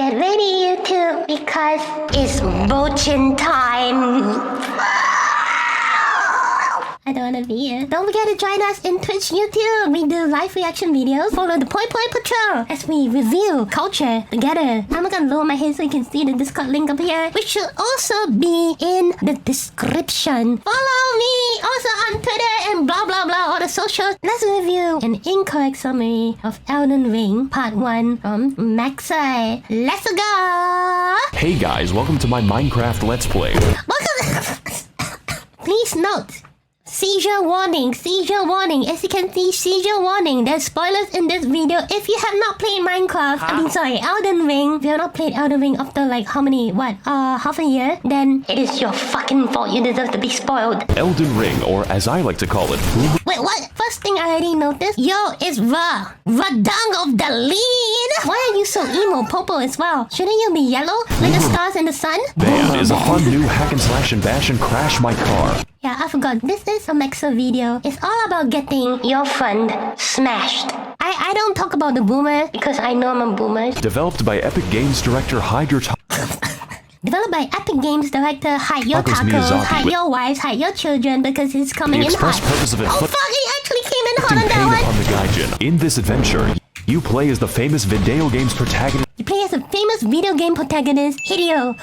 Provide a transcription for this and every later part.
Get ready, YouTube, because it's Bochin time. I don't wanna be here. Don't forget to join us in Twitch, YouTube. We do live reaction videos. Follow the Poi Poi Patrol as we review culture together. I'm gonna lower my head so you can see the Discord link up here, which should also be in the description. Follow me also on Twitter and blah blah blah, all the socials. Let's review an incorrect summary of Elden Ring Part 1 from Maxor. Let's go! Hey guys, welcome to my Minecraft Let's Play. Welcome. Please note. Seizure warning, as you can see, seizure warning. There's spoilers in this video. If you have not played Minecraft, Elden Ring. If you have not played Elden Ring after like half a year, then it is your fucking fault. You deserve to be spoiled. Elden Ring, or as I like to call it, Wait, what? First thing I already noticed. Yo, it's Radang of the lead. Why are you so emo, Popo as well? Shouldn't you be yellow, like the stars in the sun? Band is a fun new hack and slash and bash and crash my car. Yeah, I forgot. This is a Maxor video. It's all about getting your friend smashed. I don't talk about the boomers because I know I'm a boomer. Developed by Epic Games director Hide Your Developed by Epic Games director Hide Your Tacos, Hide Your Wives, Hide Your Children because he's coming in hot. Purpose of Oh fuck, he actually came in hot on that one. The Gaijin. In this adventure, you play as the famous video game's protagonist. You play as a famous video game protagonist, Hideo.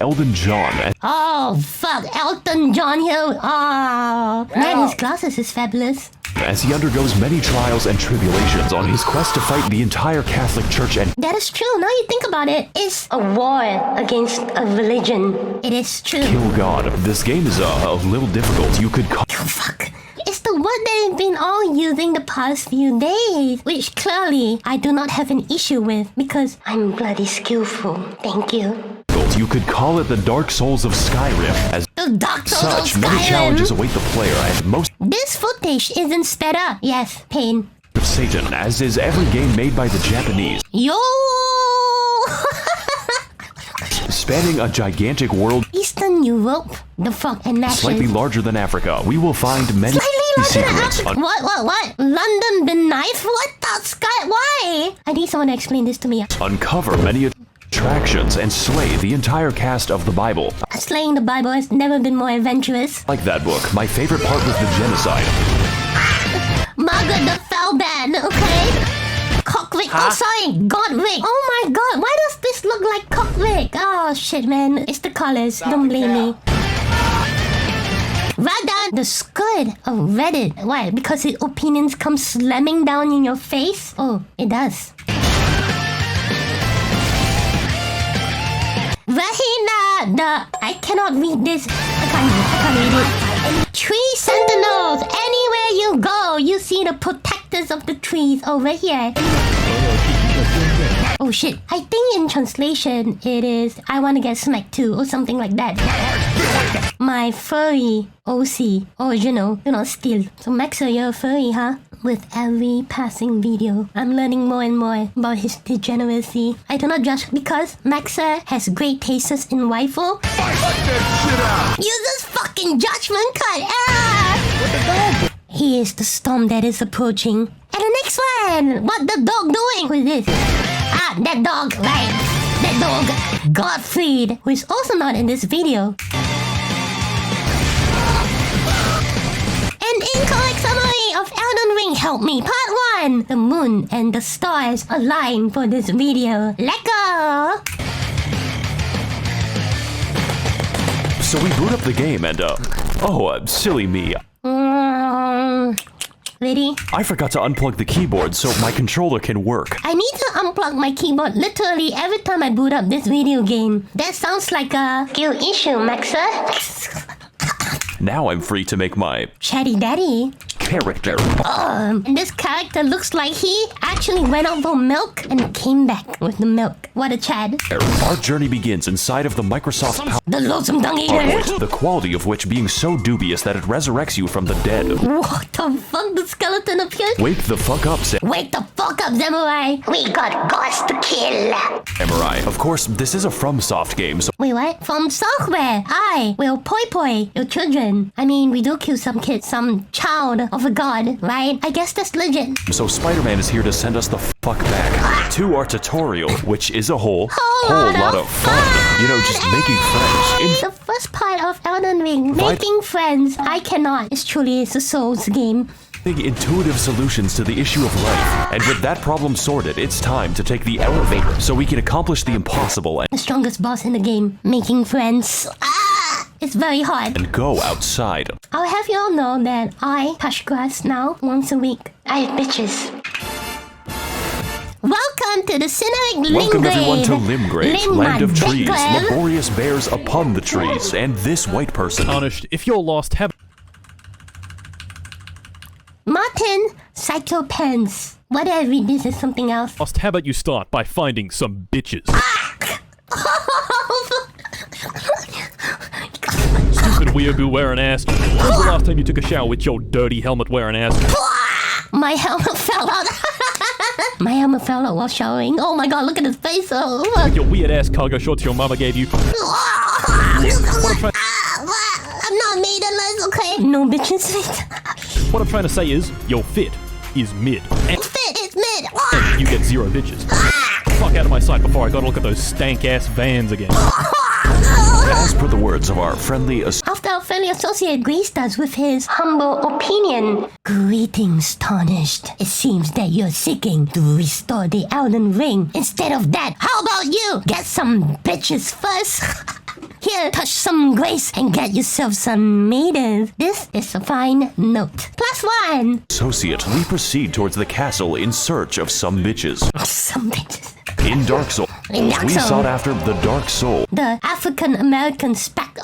Elton John. Oh fuck, Elton John here. Oh man, his glasses is fabulous. As he undergoes many trials and tribulations on his quest to fight the entire Catholic Church and... That is true, now you think about it. It's a war against a religion. It is true. Kill God. This game is a little difficult. You could call... Oh fuck. It's the word they've been all using the past few days, which clearly I do not have an issue with because I'm bloody skillful. Thank you. You could call it the Dark Souls of Skyrim, as the Dark Souls such of many Skyrim. challenges await the player, and most... This footage isn't sped up. Yes, pain. ...of Satan, as is every game made by the Japanese. Yo! Spanning a gigantic world... Eastern Europe, the fuck, and matches. Slightly larger than Africa, we will find many secrets. What? London been knife? What the sky? Why? I need someone to explain this to me. Uncover many attractions and slay the entire cast of the Bible. Slaying the Bible has never been more adventurous. Like that book, my favorite part was the genocide. Margaret the Felban, okay? Cockrick. Oh, sorry, Godric. Oh my god, why does this look like Cockrick? Oh shit, man. It's the colors. Don't blame me. Radha, the squid of Reddit. Why? Because his opinions come slamming down in your face? Oh, it does. Rahina, I cannot read this. I can't read it. Tree sentinels. Anywhere you go, you see the protectors of the trees over here. Oh shit. I think in translation it is I want to get smacked too or something like that. My furry OC, original, do not steal. So Maxor, you're a furry, huh? With every passing video, I'm learning more and more about his degeneracy. I do not judge because Maxor has great tastes in waifu. Use this fucking judgment card! Ah! He is the storm that is approaching. And the next one! What the dog doing? Who is this? Ah, that dog, right. That dog, Gottfried, who is also not in this video. An incorrect summary of Elden Ring Help Me Part 1. The moon and the stars align for this video. Let go! So we boot up the game and silly me. Ready? I forgot to unplug the keyboard so my controller can work. I need to unplug my keyboard literally every time I boot up this video game. That sounds like a skill issue, Maxor. Now I'm free to make my... Chatty Daddy. character. And this character looks like he actually went out for milk and came back with the milk. What a Chad. Our journey begins inside of the Microsoft Power... The loathsome dung eater. The quality of which being so dubious that it resurrects you from the dead. What the fuck? The skeleton appears? Wake the fuck up, Wake the fuck up, Samurai. We got gods to kill. Samurai. Of course, this is a FromSoft game, so... Wait, what? From software. I will poi poi your children. I mean, we do kill some kids, some child of of a god, right? I guess that's legit. So Spider-Man is here to send us the fuck back to our tutorial, which is a whole lot of fun. You know, just making friends. The first part of Elden Ring, making friends, I cannot. It's truly a Souls game. Intuitive solutions to the issue of life. And with that problem sorted, it's time to take the elevator so we can accomplish the impossible The strongest boss in the game, making friends. It's very hard. and go outside. I'll have you all know that I touch grass now once a week. I have bitches. Welcome to the Cineric Limgrave. Welcome everyone to Limgrave, land of trees, laborious bears upon the trees, and this white person. Tarnished, if you're lost, have Martin, Psychopens. What did I read? This is something else. lost, how about you start by finding some bitches? Stupid weeaboo wearing ass. When was the last time you took a shower with your dirty helmet wearing ass? My helmet fell out. My helmet fell out while showering. Oh my god, look at his face. Oh, look. Your weird ass cargo shorts your mama gave you. I'm not maidenless, okay? No bitches fit. What I'm trying to say is, your fit is mid. And Fit is mid. you get 0 bitches. Fuck out of my sight before I gotta look at those stank ass vans again. As per the words of our friendly After our friendly associate graced us with his humble opinion. Greetings, Tarnished. It seems that you're seeking to restore the Elden Ring. Instead of that, how about you get some bitches first? Here, touch some grace and get yourself some maidens. This is a fine note. +1. associate, we proceed towards the castle in search of some bitches. Some bitches. In Dark Souls, In Dark we Souls. sought after the Dark Soul. The African-American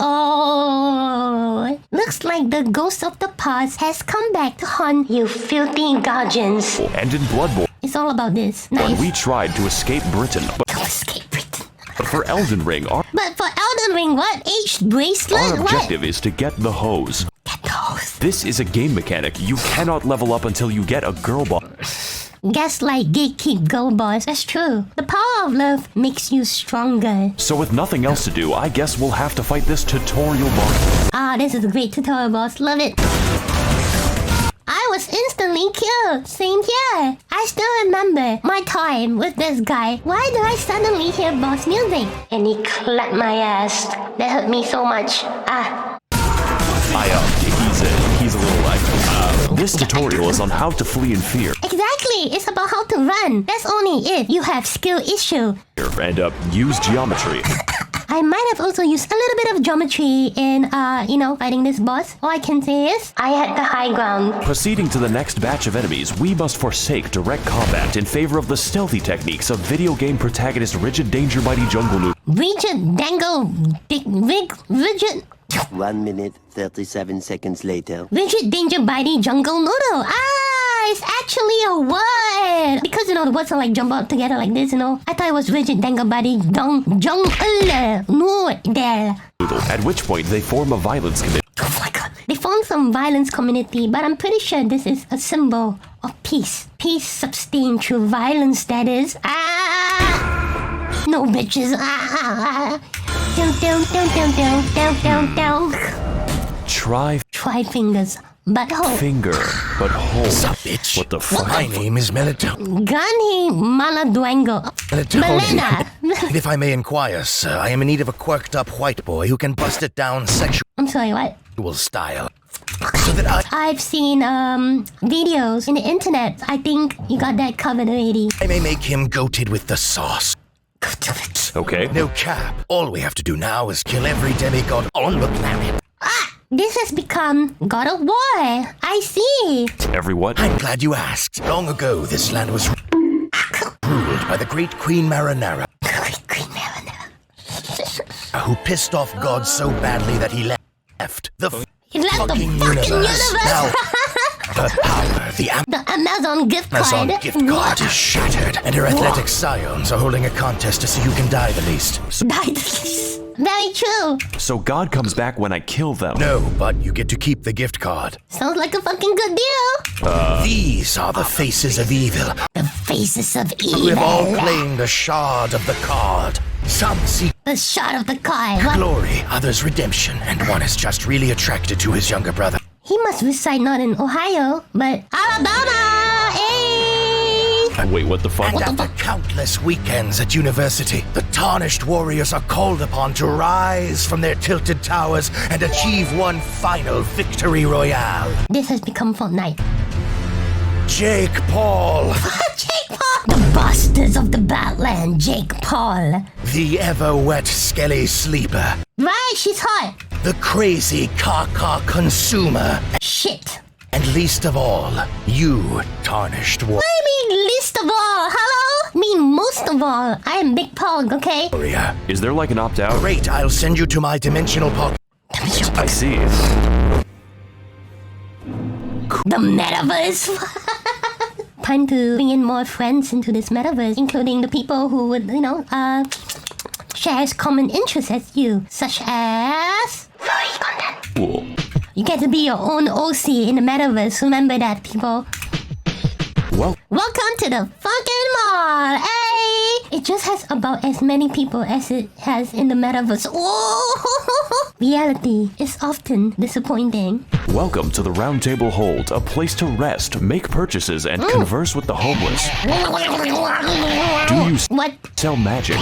Oh, looks like the ghost of the past has come back to haunt you filthy guardians. And in Bloodborne, It's all about this. Nice. we tried to escape Britain, Don't escape Britain. but for Elden Ring, But for Elden Ring, what? Aged bracelet? our What? objective is to get the hose. Get those. This is a game mechanic. You cannot level up until you get a girl boss. Gaslight, gatekeep, girl boss. That's true. The power of love makes you stronger. So with nothing else to do, I guess we'll have to fight this tutorial boss. Ah, this is a great tutorial, boss. Love it. I was instantly killed. Same here. I still remember my time with this guy. Why do I suddenly hear boss music? And he clapped my ass. That hurt me so much. He's a little like, this tutorial is on how to flee in fear. Exactly. It's about how to run. That's only if you have skill issue. And use geometry. I might have also used a little bit of geometry in, fighting this boss. All I can say is, I had the high ground. Proceeding to the next batch of enemies, we must forsake direct combat in favor of the stealthy techniques of video game protagonist Rigid Danger Mighty Jungle Noob. Rigid, rigid. 1 minute, 37 seconds later. Rigid Danger Bitey Jungle Noodle. It's actually a word. Because, the words are like jump out together like this, I thought it was Rigid Danger Bitey Jungle Noodle. At which point they form a violence committee. Oh my god. They formed some violence community, but I'm pretty sure this is a symbol of peace. Peace sustained through violence, that is. No bitches. Down. Try Try fingers. Butthole. finger, but hold. Sup, bitch? What the fuck? My name is Melatonin. Gani Maladuengo. Melena. And if I may inquire, sir, I am in need of a quirked up white boy who can bust it down sexual I'm sorry, what? style. So that I've seen videos in the internet. I think you got that covered already. I may make him goated with the sauce. Go to it. Okay. No cap. All we have to do now is kill every demigod on the planet. This has become God of War. I see. Everyone. I'm glad you asked. Long ago, this land was ruled by the great Queen Marinara, Queen Marinara. who pissed off God so badly that he left the He left the fucking fucking universe. Now, universe. her power, the The Amazon gift card. Amazon gift card is shattered, and her athletic scions are holding a contest to see who can die the least. Very true. So God comes back when I kill them. No, but you get to keep the gift card. Sounds like a fucking good deal. These are the faces of evil, The faces of who have all evil. claimed a shard of the card. Some seek The shot of the card. What? glory, others redemption, and one is just really attracted to his younger brother. He must reside not in Ohio, but Alabama! Hey! Wait, what the fuck? And after countless weekends at university, the tarnished warriors are called upon to rise from their tilted towers and achieve one final victory royale. This has become Fortnite. Jake Paul, Jake Paul! The bastards of the Badland, Jake Paul. the ever-wet skelly sleeper, Right, she's hot. the crazy caca consumer, Shit. and least of all, you, tarnished I mean, least of all, hello? I mean, most of all, I am Big Pog, okay? warrior. Is there like an opt-out? Great, I'll send you to my dimensional pocket. I see. The metaverse. Time to bring in more friends into this metaverse, including the people who would, shares common interests as you, such as furry content. Cool. You get to be your own OC in the metaverse. Remember that, people. Well, Welcome to the fucking mall. Hey, it just has about as many people as it has in the metaverse. Oh, reality is often disappointing. welcome to the Round Table Hold, a place to rest, make purchases, and converse with the homeless. Do you What? sell magic?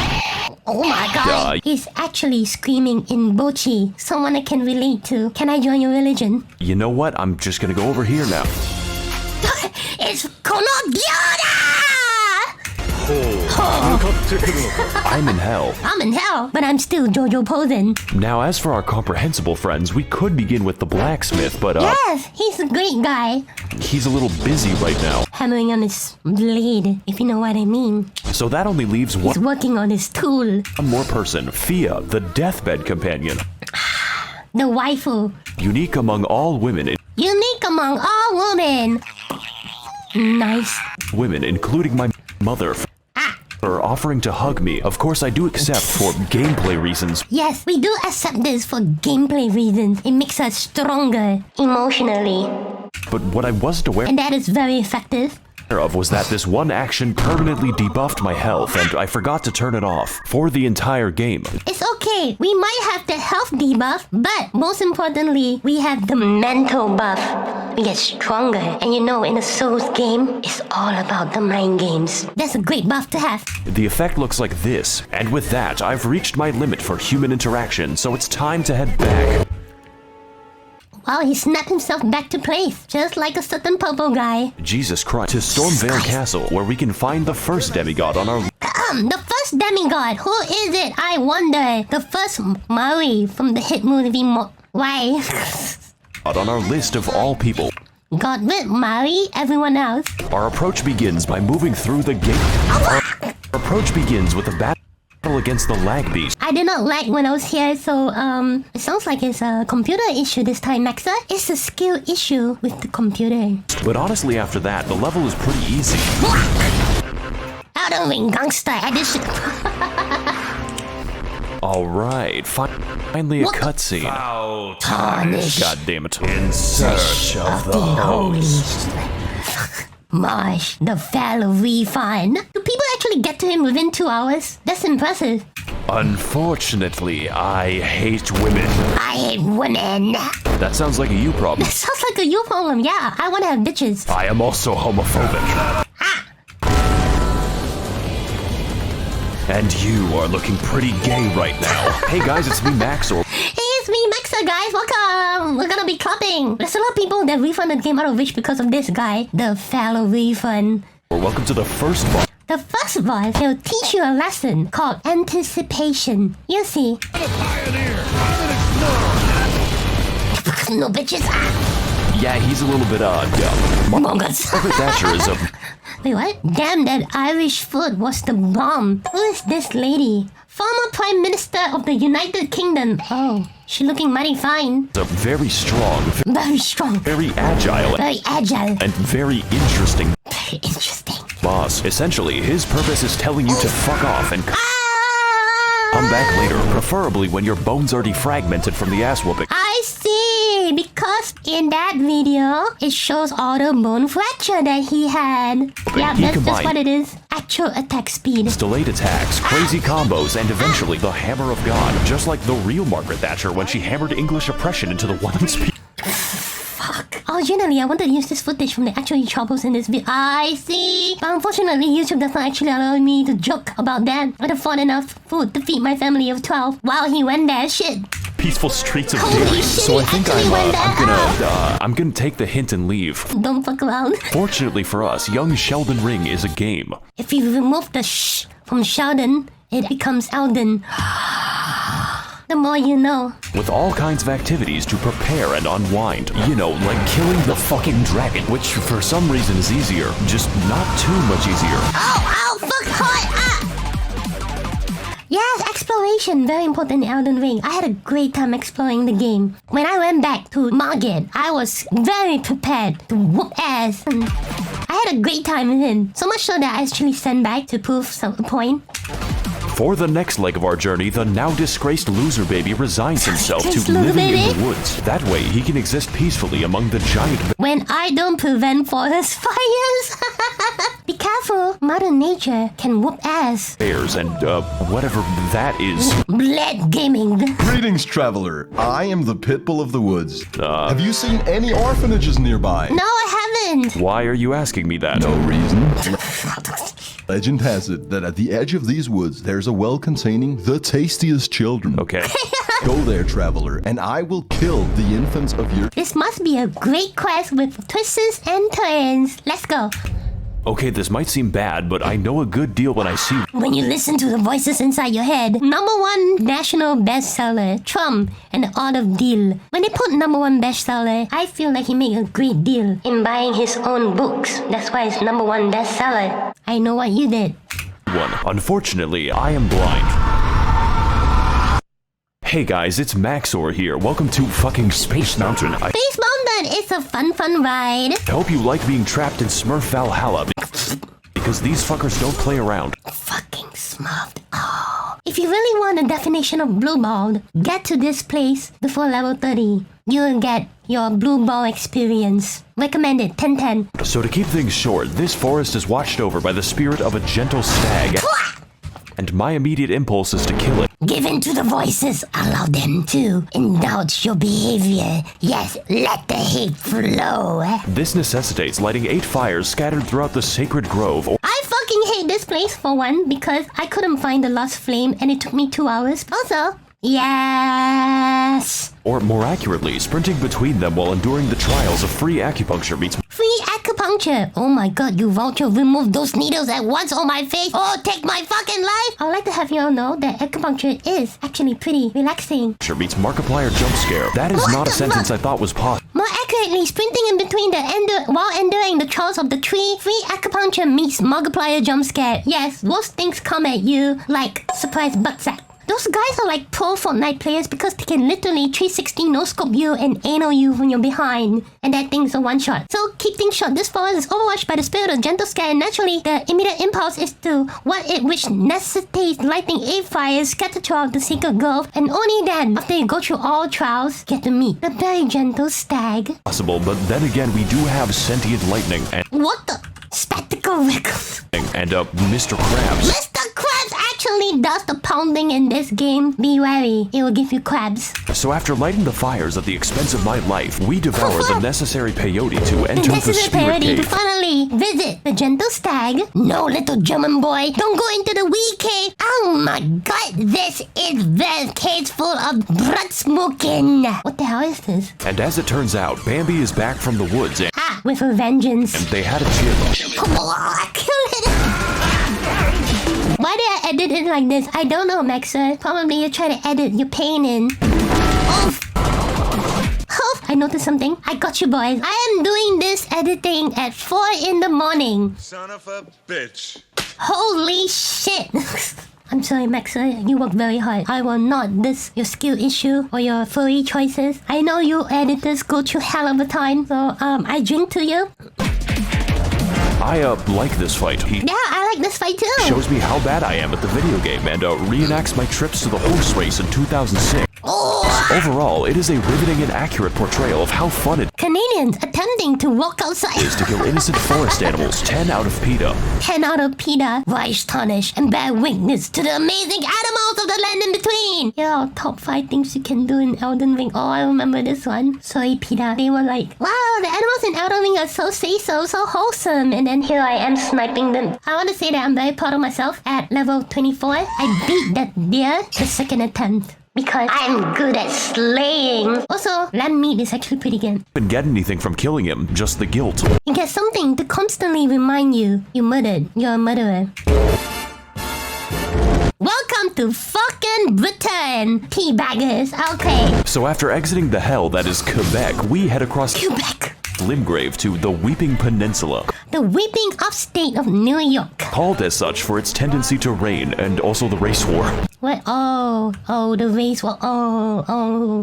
Oh my god. He's actually screaming in Bochi. Someone I can relate to. Can I join your religion? You know what? I'm just gonna go over here now. It's Konogyara! I'm in hell. I'm in hell, but I'm still Jojo posing. Now, as for our comprehensible friends, we could begin with the blacksmith, but Yes, he's a great guy. he's a little busy right now. Hammering on his blade, if you know what I mean. So that only leaves He's one working on his tool. more person, Fia, the deathbed companion. The waifu. Unique among all women, Unique among all women. Nice. including my mother, for offering to hug me. Of course, I do accept for gameplay reasons. Yes, we do accept this for gameplay reasons. It makes us stronger emotionally. But what I wasn't aware And that is very effective. of was that this one action permanently debuffed my health, and I forgot to turn it off for the entire game. It's okay. We might have the health debuff, but most importantly, we have the mental buff. We get stronger. And you know, in a Souls game, it's all about the mind games. That's a great buff to have. The effect looks like this, and with that, I've reached my limit for human interaction, so it's time to head back. Wow, he snapped himself back to place, just like a certain purple guy. Jesus Christ, to StormVale Castle, where we can find the first demigod on our The first demigod. Who is it? I wonder. The first Maui from the hit movie Why? on our list of all people. Got with Maui, everyone else. Our approach begins by moving through the gate. Our approach begins with a battle against the lag beast. I did not lag when I was here, so it sounds like it's a computer issue this time, Maxor. It's a skill issue with the computer. But honestly, after that, the level is pretty easy. Elden Ring Gangster Edition. Alright, finally a What the cutscene. Tarnish God damn it. In search of the holy Marsh, the fellow refund. Do people actually get to him within 2 hours? That's impressive. Unfortunately, I hate women. I hate women. That sounds like a you problem. Sounds like a you problem, yeah. I want to have bitches. I am also homophobic. And you are looking pretty gay right now. Hey guys, it's me, Maxor. Hey, it's me, Maxor, guys. Welcome. We're gonna be clapping. There's a lot of people that refunded game out of reach because of this guy, the fellow refund. Welcome to the first boss. The first boss, he'll teach you a lesson called anticipation. You see. No bitches. Yeah, he's a little bit Mongols. Margaret Thatcher is a Wait, what? Damn, that Irish food was the bomb. Who is this lady? Former Prime Minister of the United Kingdom. Oh, she looking mighty fine. very strong, Very strong. very agile, Very agile. and very interesting Very interesting. boss. Essentially, his purpose is telling you to fuck off and come back later, preferably when your bones are defragmented from the ass whooping. I see. Because in that video, it shows all the bone fracture that he had. Yeah, He that's just combined- what it is. Actual attack speed. Delayed attacks, crazy combos, and eventually the Hammer of God, just like the real Margaret Thatcher when she hammered English oppression into the one speed. Fuck. Originally, I wanted to use this footage from the actual troubles in this video. I see. But unfortunately, YouTube does not actually allow me to joke about that. I afford enough food to feed my family of 12 while he went there. Shit. Peaceful streets of Holy Derry. shit, So I he think actually went there. I'm gonna take the hint and leave. Don't fuck around. Fortunately for us, young Sheldon Ring is a game. If you remove the sh from Sheldon, it becomes Elden. The more you know. With all kinds of activities to prepare and unwind. You know, like killing the fucking dragon, which for some reason is easier, just not too much easier. Ow, fuck, hot, Yes, exploration, very important in Elden Ring. I had a great time exploring the game. When I went back to Margate, I was very prepared to whoop ass. And I had a great time with him. So much so that I actually sent back to prove some point. For the next leg of our journey, the now disgraced loser baby resigns himself to living in the woods. That way, he can exist peacefully among the giant... When I don't prevent forest fires. Be careful, Mother Nature can whoop ass. bears and, whatever that is. Bled gaming. Greetings, traveler. I am the Pitbull of the Woods. Have you seen any orphanages nearby? No, I haven't. Why are you asking me that? No reason. Legend has it that at the edge of these woods, there's a well containing the tastiest children. Okay. Go there, traveler, and I will kill the infants of your... This must be a great quest with twists and turns. Let's go. Okay, this might seem bad, but I know a good deal when I see... When you listen to the voices inside your head, #1 national bestseller, Trump and the Art of Deal. When they put #1 bestseller, I feel like he made a great deal in buying his own books. That's why it's #1 bestseller. I know what you did. Unfortunately, I am blind. Hey guys, it's Maxor here. Welcome to fucking Space Mountain. Space Mountain is a fun ride. I hope you like being trapped in Smurf Valhalla, because these fuckers don't play around. Fucking smurfed. Oh. If you really want a definition of blue ball, get to this place before level 30. You'll get your blue ball experience. Recommended 10/10. So to keep things short, this forest is watched over by the spirit of a gentle stag. And my immediate impulse is to kill it. Give in to the voices. Allow them to indulge your behavior. Yes, let the hate flow. This necessitates lighting 8 fires scattered throughout the sacred grove. I fucking hate this place for one because I couldn't find the lost flame and it took me 2 hours. Also, yes. Or more accurately, sprinting between them while enduring the trials of free acupuncture meets... Free acupuncture. Oh my god, you vulture, remove those needles at once on my face. Oh, take my fucking life. I'd like to have you all know that acupuncture is actually pretty relaxing. meets Markiplier jump scare. That is not a sentence I thought was possible. More accurately, sprinting in between while enduring the trials of the tree. Free acupuncture meets Markiplier jump scare. Yes, those things come at you like surprise butt sack. Those guys are like pro Fortnite players because they can literally 360 no-scope you and anal you when you're behind. And that thing's a one-shot. So keep things short. This forest is overwatched by the spirit of gentle scare, and naturally, the immediate impulse is to which necessitates lighting 8 fires scattered throughout the secret grove, and only then, after you go through all trials, get to meet the very gentle stag. Possible, but then again, we do have sentient lightning and... What the? Spectacle Rickles. And, Mr. Krabs. Mr. Krabs actually does the pounding in this game. Be wary, it will give you crabs. So after lighting the fires at the expense of my life, we devour the necessary peyote to enter the spirit to cave. finally visit the gentle stag. No, little German boy, don't go into the wee cave. Oh my god, this is the cave full of blood smoking. What the hell is this? And as it turns out, Bambi is back from the woods and With a vengeance. they had a chill. Oh, kill it. Why did I edit it like this? I don't know, Maxor. Probably you're trying to edit your pain in. Oh. Oh, I noticed something. I got you, boys. I am doing this editing at 4 in the morning. Son of a bitch. Holy shit. I'm sorry, Maxor. You work very hard. I will not diss your skill issue or your furry choices. I know you editors go through hell of a time. So, I drink to you. I, like this fight. He Yeah, I like this fight too. shows me how bad I am at the video game and, reenacts my trips to the horse race in 2006. Oh, Overall, it is a riveting and accurate portrayal of how fun it Canadians attempting to walk outside. is to kill innocent forest animals. 10 out of PETA. 10 out of PETA, Vice tarnish, and bear witness to the amazing animals of the land in between. Yeah, top 5 things you can do in Elden Ring. Oh, I remember this one. Sorry, PETA. They were like, wow, the animals in Elden Ring are so so wholesome. And then here I am sniping them. I want to say that I'm very proud of myself. At level 24, I beat that deer the second attempt. Because I'm good at slaying. Also, land meat is actually pretty good. Didn't get anything from killing him, just the guilt. You get something to constantly remind you murdered. You're a murderer. Welcome to fucking Britain, teabaggers. Okay. So after exiting the hell that is Quebec, we head across Quebec. Limgrave to the Weeping Peninsula, The weeping upstate of New York. called as such for its tendency to rain and also the race war. What? Oh, the race war. Oh.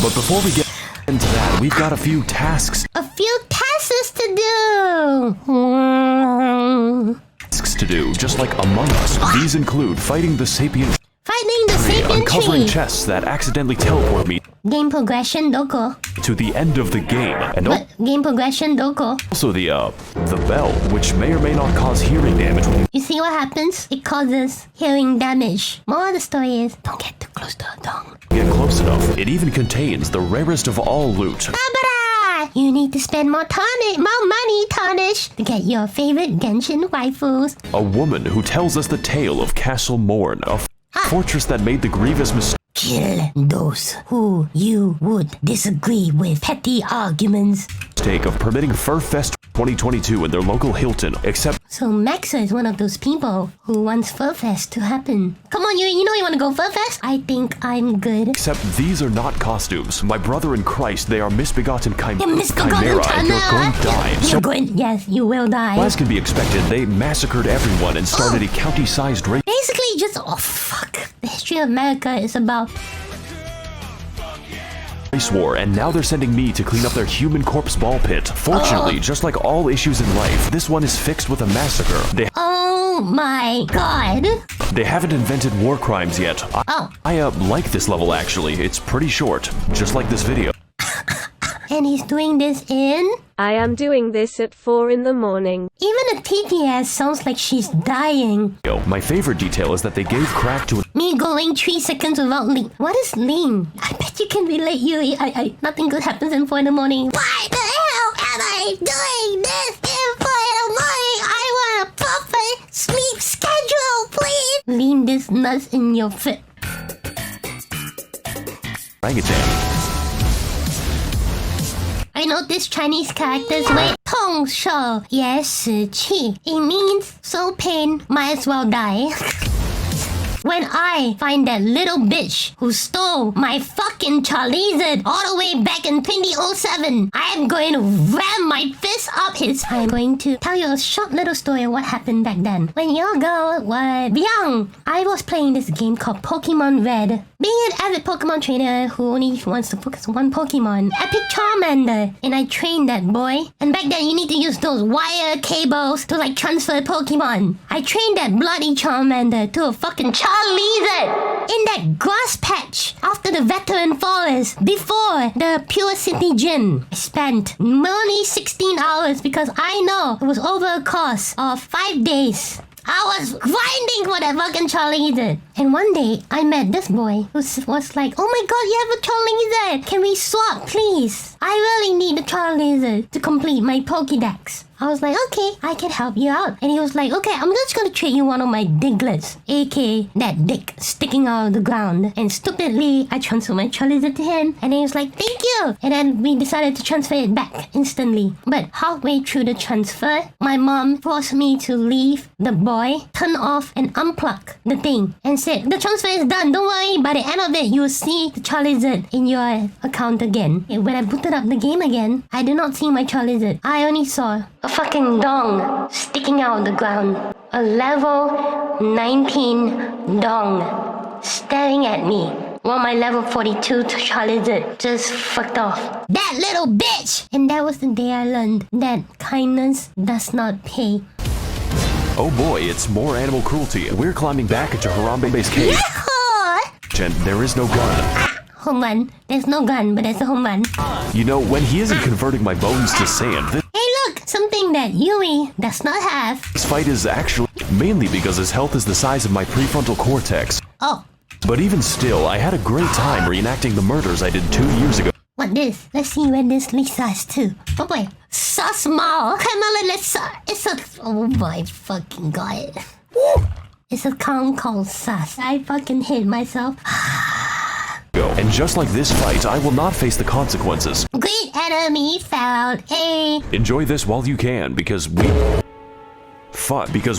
But before we get into that, we've got a few tasks A few tasks to do. to do, just like Among Us. These include fighting the sapient Fighting the tree, sapient uncovering tree. chests that accidentally teleport me Game progression, doko. to the end of the game, and What? Game progression, doko. also the bell, which may or may not cause hearing damage when You see what happens? It causes hearing damage. More of the story is, don't get too close to a dong. you get close enough. It even contains the rarest of all loot. Babara! You need to spend more money, Tarnish, to get your favorite Genshin waifus. A woman who tells us the tale of Castle Morn, a fortress that made the grievous mistake Kill those who you would disagree with. Petty arguments. of permitting Furfest 2022 in their local Hilton, except So Maxor is one of those people who wants Furfest to happen. Come on, you know you want to go Furfest? I think I'm good. these are not costumes. My brother in Christ, they are misbegotten You're misbegotten chimera, and you're going to die. You're going, yes, you will die. As can be expected, they massacred everyone and started a county-sized race Basically just, oh fuck. The history of America is about war, and now they're sending me to clean up their human corpse ball pit. Fortunately, just like all issues in life, this one is fixed with a massacre. oh my god. They haven't invented war crimes yet. I like this level actually. It's pretty short, just like this video. And he's doing this in? I am doing this at 4 in the morning. Even a TTS sounds like she's dying. My favorite detail is that they gave crack to Me going 3 seconds without lean. What is lean? I bet you can relate, Yui. Nothing good happens in 4 in the morning. Why the hell am I doing this in 4 in the morning? I want a proper sleep schedule, please. Lean this nuts in your fit. orangutan. I know this Chinese character's way. 痛手也死气. It means so pain, might as well die. When I find that little bitch who stole my fucking Charizard all the way back in 2007, I am going to ram my fist up his... I'm going to tell you a short little story of what happened back then. When your girl was young, I was playing this game called Pokemon Red. Being an avid Pokemon trainer who only wants to focus on one Pokemon, I picked Charmander, and I trained that boy. And back then, you need to use those wire cables to like transfer Pokemon. I trained that bloody Charmander to a fucking Charizard in that grass patch after the veteran forest before the Pure City Gym. I spent only 16 hours because I know it was over a course of 5 days. I was grinding for that fucking Charizard. And one day, I met this boy who was like, oh my god, you have a Charizard. Can we swap, please? I really need a Charizard to complete my Pokédex. I was like, okay, I can help you out. And he was like, okay, I'm just gonna trade you one of my Diglets, aka that dick sticking out of the ground. And stupidly, I transferred my Charizard to him. And he was like, thank you. And then we decided to transfer it back instantly. But halfway through the transfer, my mom forced me to leave the boy, turn off and unplug the thing, and said, the transfer is done, don't worry. By the end of it, you will see the Charizard in your account again. And when I booted up the game again, I did not see my Charizard. I only saw a fucking dong sticking out of the ground. A level 19 dong staring at me while my level 42 Charizard just fucked off. That little bitch! And that was the day I learned that kindness does not pay. Oh boy, it's more animal cruelty. We're climbing back into Harambe's cave. Yahoo! And there is no gun. home run. There's no gun, but there's a home run. You know, when he isn't converting my bones to sand, Hey look, something that Yui does not have. this fight is actually mainly because his health is the size of my prefrontal cortex. Oh, But even still, I had a great time reenacting the murders I did 2 years ago. what this? Let's see where this leads us to. Oh boy, so small. Come on, let's. It's a. Oh my fucking god. It's a con called sus. I fucking hate myself. And just like this fight, I will not face the consequences. Great enemy found. Hey. Enjoy this while you can, because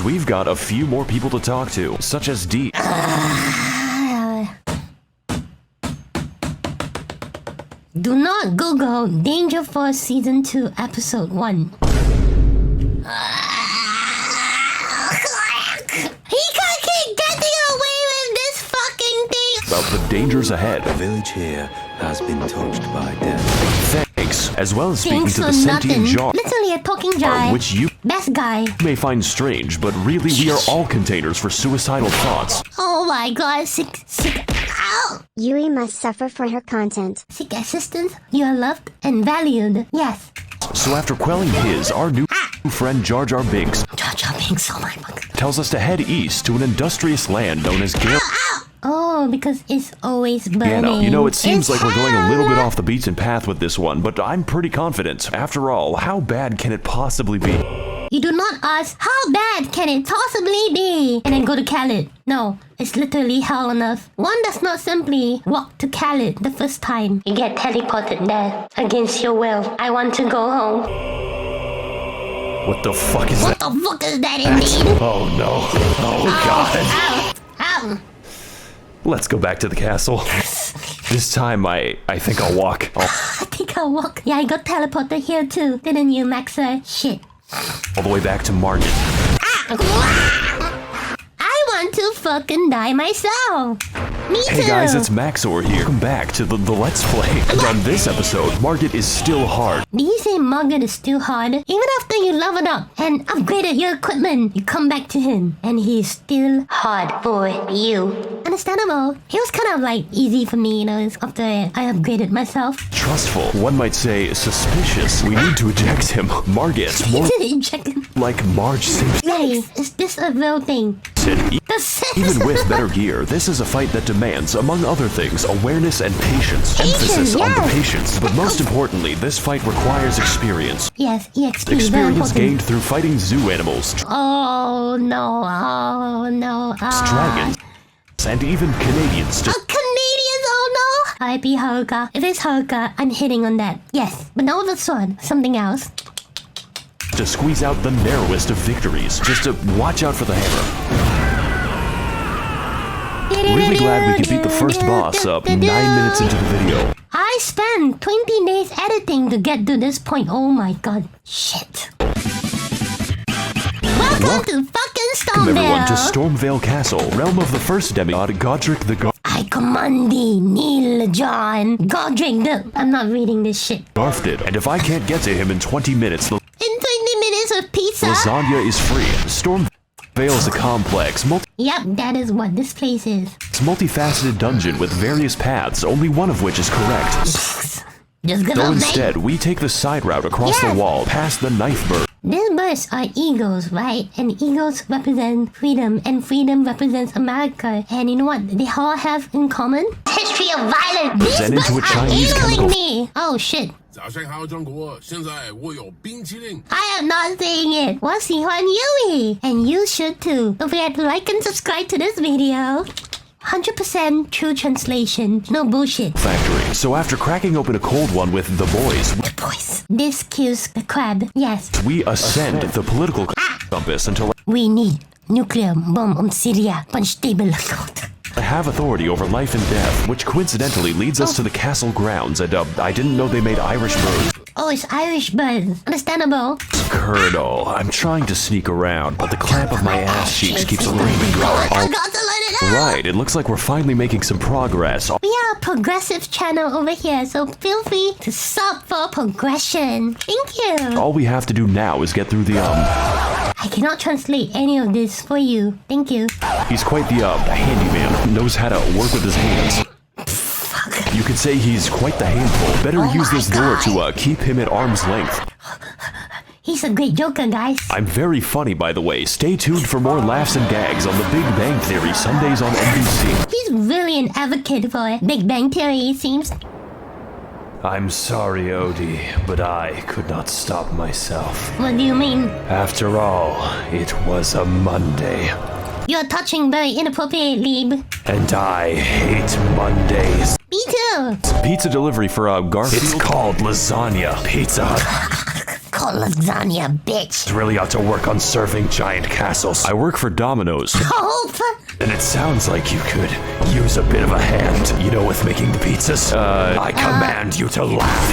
we've got a few more people to talk to, such as D. Do not Google Danger Force Season 2 Episode 1. He can't keep getting away with this fucking thing! About the dangers ahead. The village here has been touched by death. Thanks, as well as speaking Thanks to for the sentient nothing. jar, Literally a talking jar. which you Best guy. may find strange, but really we are all containers for suicidal thoughts. Oh my god, sick. Ow! YUI must suffer for her content. Seek assistance. You are loved and valued. Yes. So after quelling our new friend Jar Jar Binks Jar Jar Binks, oh my god. tells us to head east to an industrious land known as Oh, because it's always burning. Gano. You know, it seems It's like we're going a little bit hell. off the beaten path with this one, but I'm pretty confident. After all, how bad can it possibly be? You do not ask, how bad can it possibly be? And then go to Khaled. No, it's literally hell on earth. One does not simply walk to Khaled the first time. You get teleported there against your will. I want to go home. What the fuck is What that? the fuck is that indeed? Oh no. Oh god. Ow! Ow! Let's go back to the castle. This time I think I'll walk. I think I'll walk. Yeah, I got teleported here too. Didn't you, Maxor? Shit. All the way back to Margit. I want to fucking die myself. Me too. Hey guys, it's Maxor here. Welcome back to the Let's Play. And on this episode, Margit is still hard. Do you say Margaret is still hard? Even after you leveled up and upgraded your equipment, you come back to him and he's still hard for you. Understandable. He was kind of like easy for me, you know, after I upgraded myself. Trustful. One might say suspicious. We need to eject him. Margit. More Check him. like Marge Simpson. Hey, is this a real thing? Even with better gear, this is a fight that demands, among other things, awareness and patience. Emphasis on the yes. patience. But most importantly, this fight requires experience. Yes, EXP. very Experience important. gained through fighting zoo animals, Oh no, oh no. dragons, and even Canadians. Oh, Canadians, oh no! R.I.P. Haruka. If it's Haruka, I'm hitting on that. Yes, but not with a sword. Something else. To squeeze out the narrowest of victories. Just to watch out for the hammer. Really glad we could beat the first boss up 9 minutes into the video. I spent 20 days editing to get to this point. Oh my god. Shit. Welcome to fucking Welcome everyone to StormVale. StormVale Castle, realm of the first demigod, Godric the I command thee, Neil John. Godric the... I'm not reading this shit. Garfted. And if I can't get to him in 20 minutes, In 20 minutes of pizza? lasagna is free. StormVale is a complex, Yep, that is what this place is. multifaceted dungeon with various paths, only one of which is correct. Just gonna So make... instead, we take the side route across Yes. the wall, past the knife bird. These birds are eagles, right? And eagles represent freedom, and freedom represents America. And you know what they all have in common? History of violence. These Then birds into a are Chinese eagling chemical- me. Oh shit. 早上好，中国！现在我有冰淇淋。 I am not saying it. 我喜欢 Yui. And you should too. Don't forget to like and subscribe to this video. 100% true translation. No bullshit. Factory. So after cracking open a cold one with the boys, Boys. This kills the crab. Yes. we ascend the political compass until We need nuclear bomb on Syria. Unstable. I have authority over life and death, which coincidentally leads us to the castle grounds, and I didn't know they made Irish birds. Oh, it's Irish birds. Understandable. Colonel, I'm trying to sneak around, but the clamp of my ass cheeks keeps screaming. I forgot to let it out. Right, it looks like we're finally making some progress. We are a progressive channel over here, so feel free to sub for progression. Thank you. All we have to do now is get through the I cannot translate any of this for you. Thank you. He's quite the handyman. Knows how to work with his hands. Fuck. You could say he's quite the handful. Better use this door to keep him at arm's length. He's a great joker, guys. I'm very funny, by the way. Stay tuned for more laughs and gags on The Big Bang Theory, Sundays on NBC. He's really an advocate for Big Bang Theory, it seems. I'm sorry, Odie, but I could not stop myself. What do you mean? After all, it was a Monday. You're touching very inappropriate, Lieb. And I hate Mondays. Me too. Pizza delivery for Garfield. It's called lasagna. Pizza Hut. Called lasagna, bitch. Really ought to work on serving giant castles. I work for Domino's. Oh, and it sounds like you could use a bit of a hand, you know, with making the pizzas. I command you to laugh.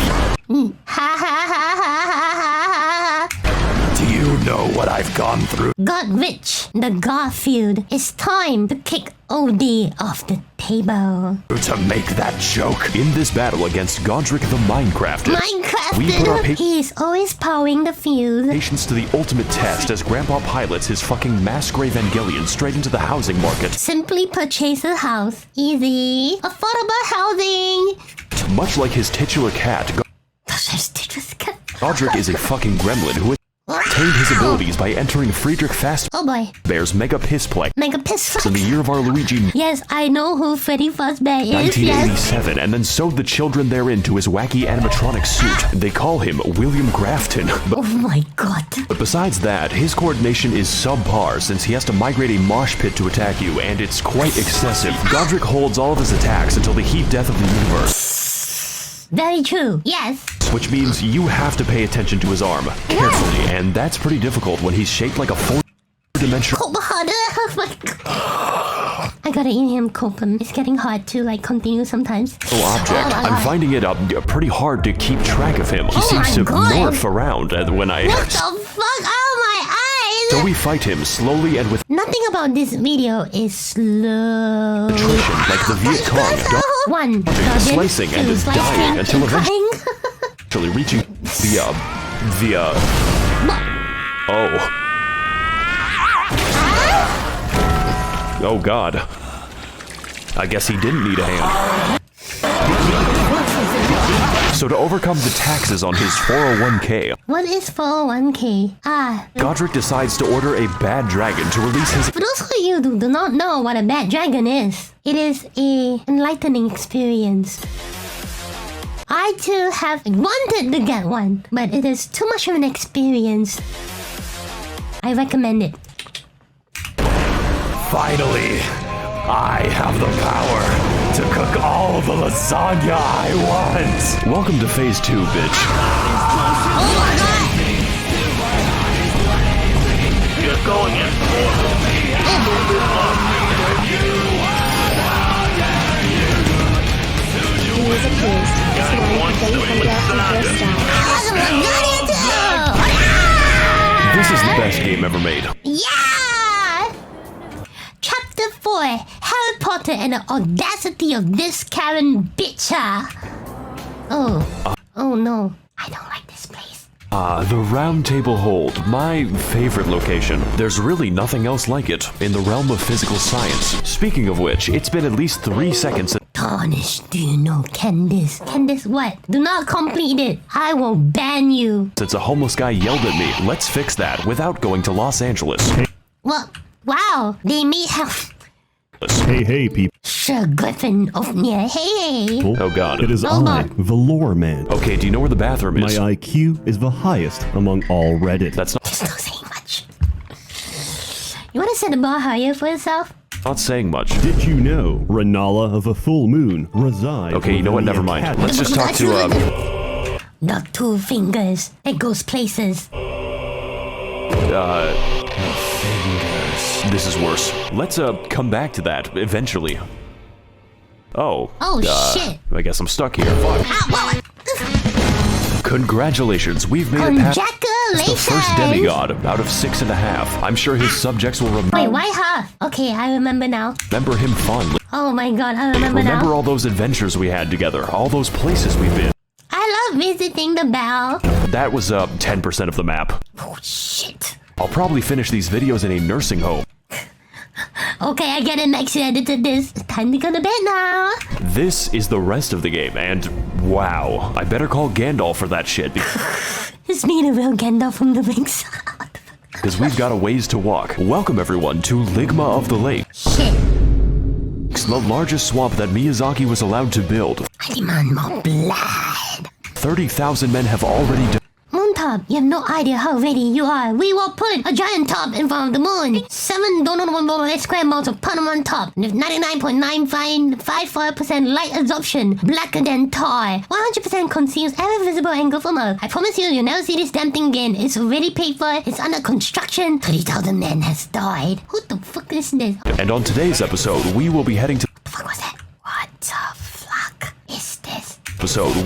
Ha ha ha ha ha ha. Do you know what I've gone through? Got rich, the Garfield. It's time to kick OD off the table. To make that joke. In this battle against Godric the Minecrafter, we put our He's always powering the field. patience to the ultimate test as Grandpa pilots his fucking Mask0r Evangelion straight into the housing market. Simply purchase a house. Easy. Affordable housing. Much like his titular cat, Godric is a fucking gremlin who attained his abilities by entering Friedrich Fazbear's Mega Piss Play. Mega Piss in the year of our Luigi. Yes, I know who Freddy Fazbear is. 1987, yes. And then sewed the children therein to his wacky animatronic suit. They call him William Grafton. Oh my god. But besides that, his coordination is subpar since he has to migrate a mosh pit to attack you, and it's quite excessive. Godric holds all of his attacks until the heat death of the universe. Very true, yes. Which means you have to pay attention to his arm carefully, and that's pretty difficult when he's shaped like a four-dimensional. Oh my god. I gotta eat him Copen. It's getting hard to like continue sometimes. Object. I'm finding it pretty hard to keep track of him. He seems to morph around when I. What the fuck? Oh my eyes! So we fight him slowly and with. Nothing about this video is slow. Attrition, like the Viet Cong. One. Slicing and dying until eventually reaching the Oh god. I guess he didn't need a hand. So to overcome the taxes on his 401k. What is 401k? Godric decides to order a bad dragon to release his. For those of you who do not know what a bad dragon is, it is an enlightening experience. I too have wanted to get one, but it is too much of an experience. I recommend it. Finally, I have the power to cook all the lasagna I want. Welcome to phase 2, bitch. Oh my god! You're going in for me. Music boost. This is the best game ever made. Yeah! Chapter 4. Harry Potter and the audacity of this Karen bitch. Oh no. I don't like this place. The Round Table Hold, my favorite location. There's really nothing else like it in the realm of physical science. Speaking of which, it's been at least 3 seconds. Tarnish, do you know Candice? Candice what? Do not complete it. I will ban you. Since a homeless guy yelled at me, let's fix that without going to Los Angeles. Well, wow, they may have... Hey, people. Sir Griffin of near. Hey. Oh god. It is I, the lore man. Okay, do you know where the bathroom is? My IQ is the highest among all Reddit. That's not saying much. You want to set the bar higher for yourself? Not saying much. Did you know Renala of a full moon resides? Okay, you know what? Never mind. Let's just talk to The 2 fingers. It goes places. This is worse. Let's come back to that eventually. Oh. Oh shit. I guess I'm stuck here. Congratulations, we've made it past the first demigod out of 6.5. I'm sure his subjects will remember. Wait, why half? Okay, I remember now. Remember him fondly. Oh my god, I remember now. Remember all those adventures we had together, all those places we've been. I love visiting the bell. That was 10% of the map. Oh shit. I'll probably finish these videos in a nursing home. Okay, I get it, Maxi edited this. It's time to go to bed now. This is the rest of the game, and wow, I better call Gandalf for that shit. It's me, the real Gandalf from the Rings. Because we've got a ways to walk. Welcome everyone to Ligma of the Lake. Shit. It's the largest swamp that Miyazaki was allowed to build. I demand more blood. 30,000 men have already died. Moontop, you have no idea how ready you are. We will put a giant top in front of the moon. 7 donut square miles of put on top. With 99.954% light absorption. Blacker than tar. 100% conceals every visible angle from Earth. I promise you'll never see this damn thing again. It's already paid for. It's under construction. 30,000 men has died. Who the fuck is this? And on today's episode, we will be heading to... What the fuck was that? What the fuck is this?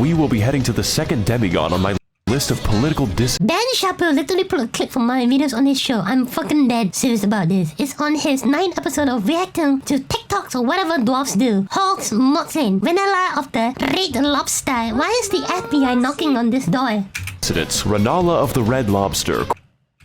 We will be heading to the second demigod on my list of political Ben Shapiro literally put a clip from my videos on his show. I'm fucking dead serious about this. It's on his 9th episode of reacting to TikToks or whatever dwarfs do. Hawks Motzin, Vanilla of the Red Lobster. Why is the FBI knocking on this door? It's Renala of the Red Lobster,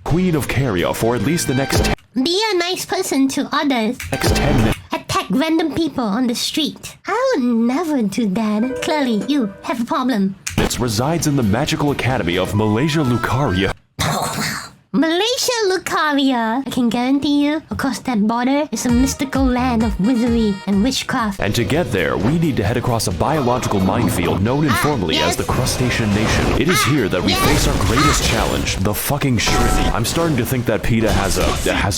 Queen of Caria for at least the next Be a nice person to others. next 10 minutes. Attack random people on the street. I would never do that. Clearly, you have a problem. It resides in the magical academy of Malaysia Lucaria. Malaysia Lucaria. I can guarantee you, across that border is a mystical land of wizardry and witchcraft. And to get there, we need to head across a biological minefield known informally as the Crustacean Nation. It is here that we face our greatest challenge, the fucking shrimp. I'm starting to think that PETA has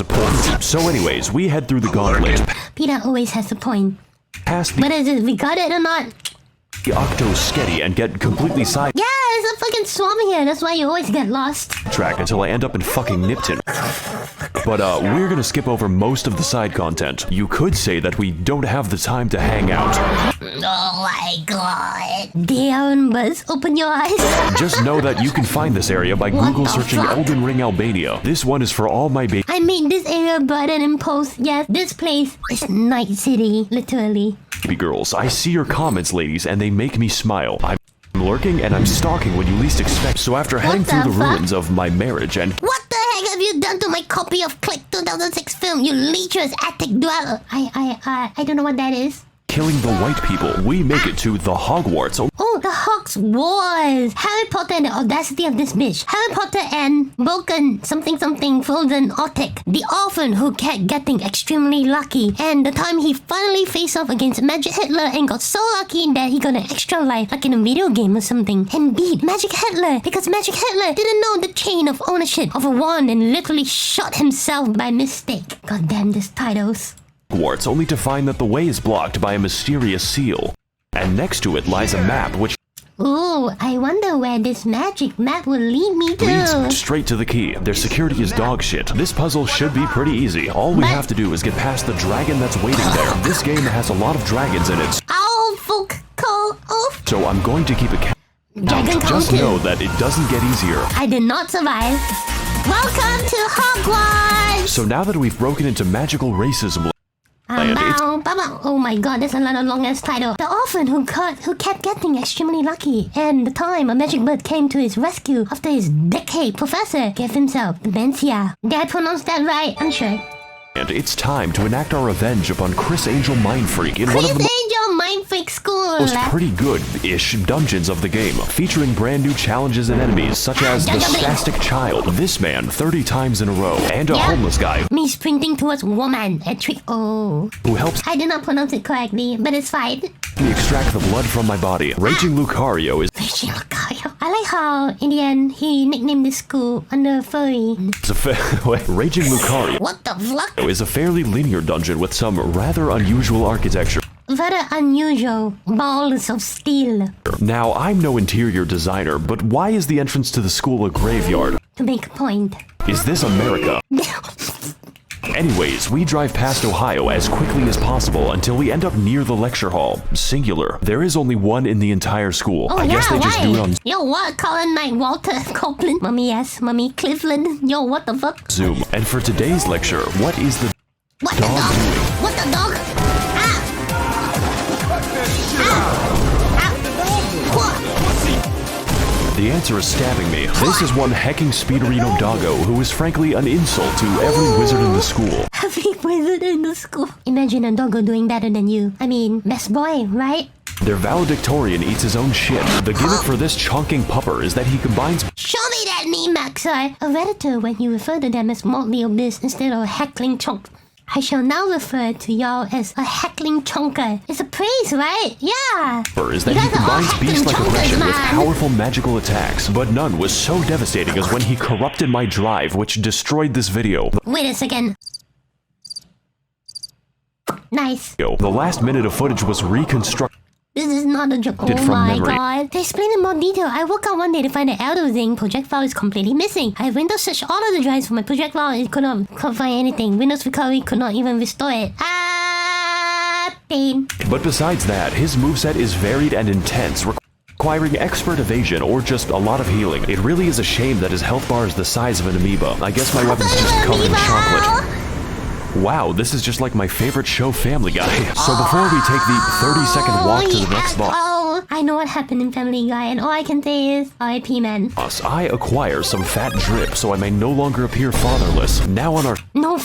a point. So anyways, we head through the gauntlet. PETA always has a point. Past the But is it we got it or not? Octosketty and get completely sidetracked Yeah, there's a fucking swamp here. That's why you always get lost. until I end up in fucking Nipton. But we're gonna skip over most of the side content. You could say that we don't have the time to hang out. Oh my god. Damn, Buzz, open your eyes. Just know that you can find this area by What Google the searching fuck? Elden Ring Albania. This one is for all my baby I made this area button and post. Yes, this place is Night City, literally. girls. I see your comments, ladies, and they make me smile. I'm lurking and I'm stalking when you least expect. So after heading the through the fuck? ruins of my marriage and What the heck have you done to my copy of Click 2006 film, you lecherous attic dweller? I don't know what that is. killing the white people, we make it to the Hogwarts. Oh, the Hogwarts! Harry Potter and the audacity of this bitch. Harry Potter and broken something frozen Otic. The orphan who kept getting extremely lucky. And the time he finally faced off against Magic Hitler and got so lucky that he got an extra life, like in a video game or something. And beat Magic Hitler because Magic Hitler didn't know the chain of ownership of a wand and literally shot himself by mistake. God damn these titles. Hogwarts, only to find that the way is blocked by a mysterious seal. And next to it lies a map which Ooh, I wonder where this magic map will lead me to. leads straight to the key. Their security is dog shit. This puzzle should be pretty easy. All we have to do is get past the dragon that's waiting there. This game has a lot of dragons in it. Oh, folk call off. So I'm going to keep it Dragon Just Call know 2. that it doesn't get easier. I did not survive. Welcome to Hogwarts. So now that we've broken into magical racism land, it's Oh my god, that's another long ass title. The orphan who kept getting extremely lucky, and the time a magic bird came to his rescue after his decade professor gave himself dementia. Did I pronounce that right? I'm sure. and it's time to enact our revenge upon Chris Angel Mindfreak in one Chris of the Angel Mind Freak School. most pretty good-ish dungeons of the game, featuring brand new challenges and enemies such as the Spastic Child, this man 30 times in a row, and a homeless guy Me sprinting towards woman. A trick. Oh. who helps I did not pronounce it correctly, but it's fine. me extract the blood from my body. Raging Lucario is Raging Lucario. I like how, in the end, he nicknamed this school under furry. Raging Lucario What the fuck? is a fairly linear dungeon with some rather unusual architecture. Very unusual. Balls of steel. Now, I'm no interior designer, but why is the entrance to the school a graveyard? To make a point. Is this America? Anyways, we drive past Ohio as quickly as possible until we end up near the lecture hall. Singular. There is only one in the entire school. Oh, I yeah, guess they just why? do it on Yo, what? Colin Knight, Walter Copeland. Mommy, yes. Mommy, Cleveland. Yo, what the fuck? Zoom. And for today's lecture, what is the What the dog dog? doing? What the dog? Ah! The answer is stabbing me. This is one hecking speederino doggo who is frankly an insult to every wizard in the school. Every wizard in the school. Imagine a doggo doing better than you. I mean, best boy, right? Their valedictorian eats his own shit. The gimmick for this chonking pupper is that he combines— Show me that meme, Maxor. A redditor when you refer to them as mildly obese instead of a heckling chonk. I shall now refer to y'all as a heckling chonker. It's a praise, right? Yeah. Is that he combines beast-like aggression with powerful magical attacks, but none was so devastating as when he corrupted my drive, which destroyed this video. Wait a second. Nice. The last minute of footage was reconstructed. This is not a joke. Oh my god. They explain in more detail. I woke up one day to find the Elden Ring project file is completely missing. I Windows searched all of the drives for my project file and it couldn't find anything. Windows recovery could not even restore it. Pain. But besides that, his moveset is varied and intense, requiring expert evasion or just a lot of healing. It really is a shame that his health bar is the size of an amoeba. I guess my weapon's just covered in chocolate. Wow, this is just like my favorite show, Family Guy. So before we take the 30-second walk to the next boss, I know what happened in Family Guy, and all I can say is RIP, man. I acquire some fat drip so I may no longer appear fatherless. Now on our now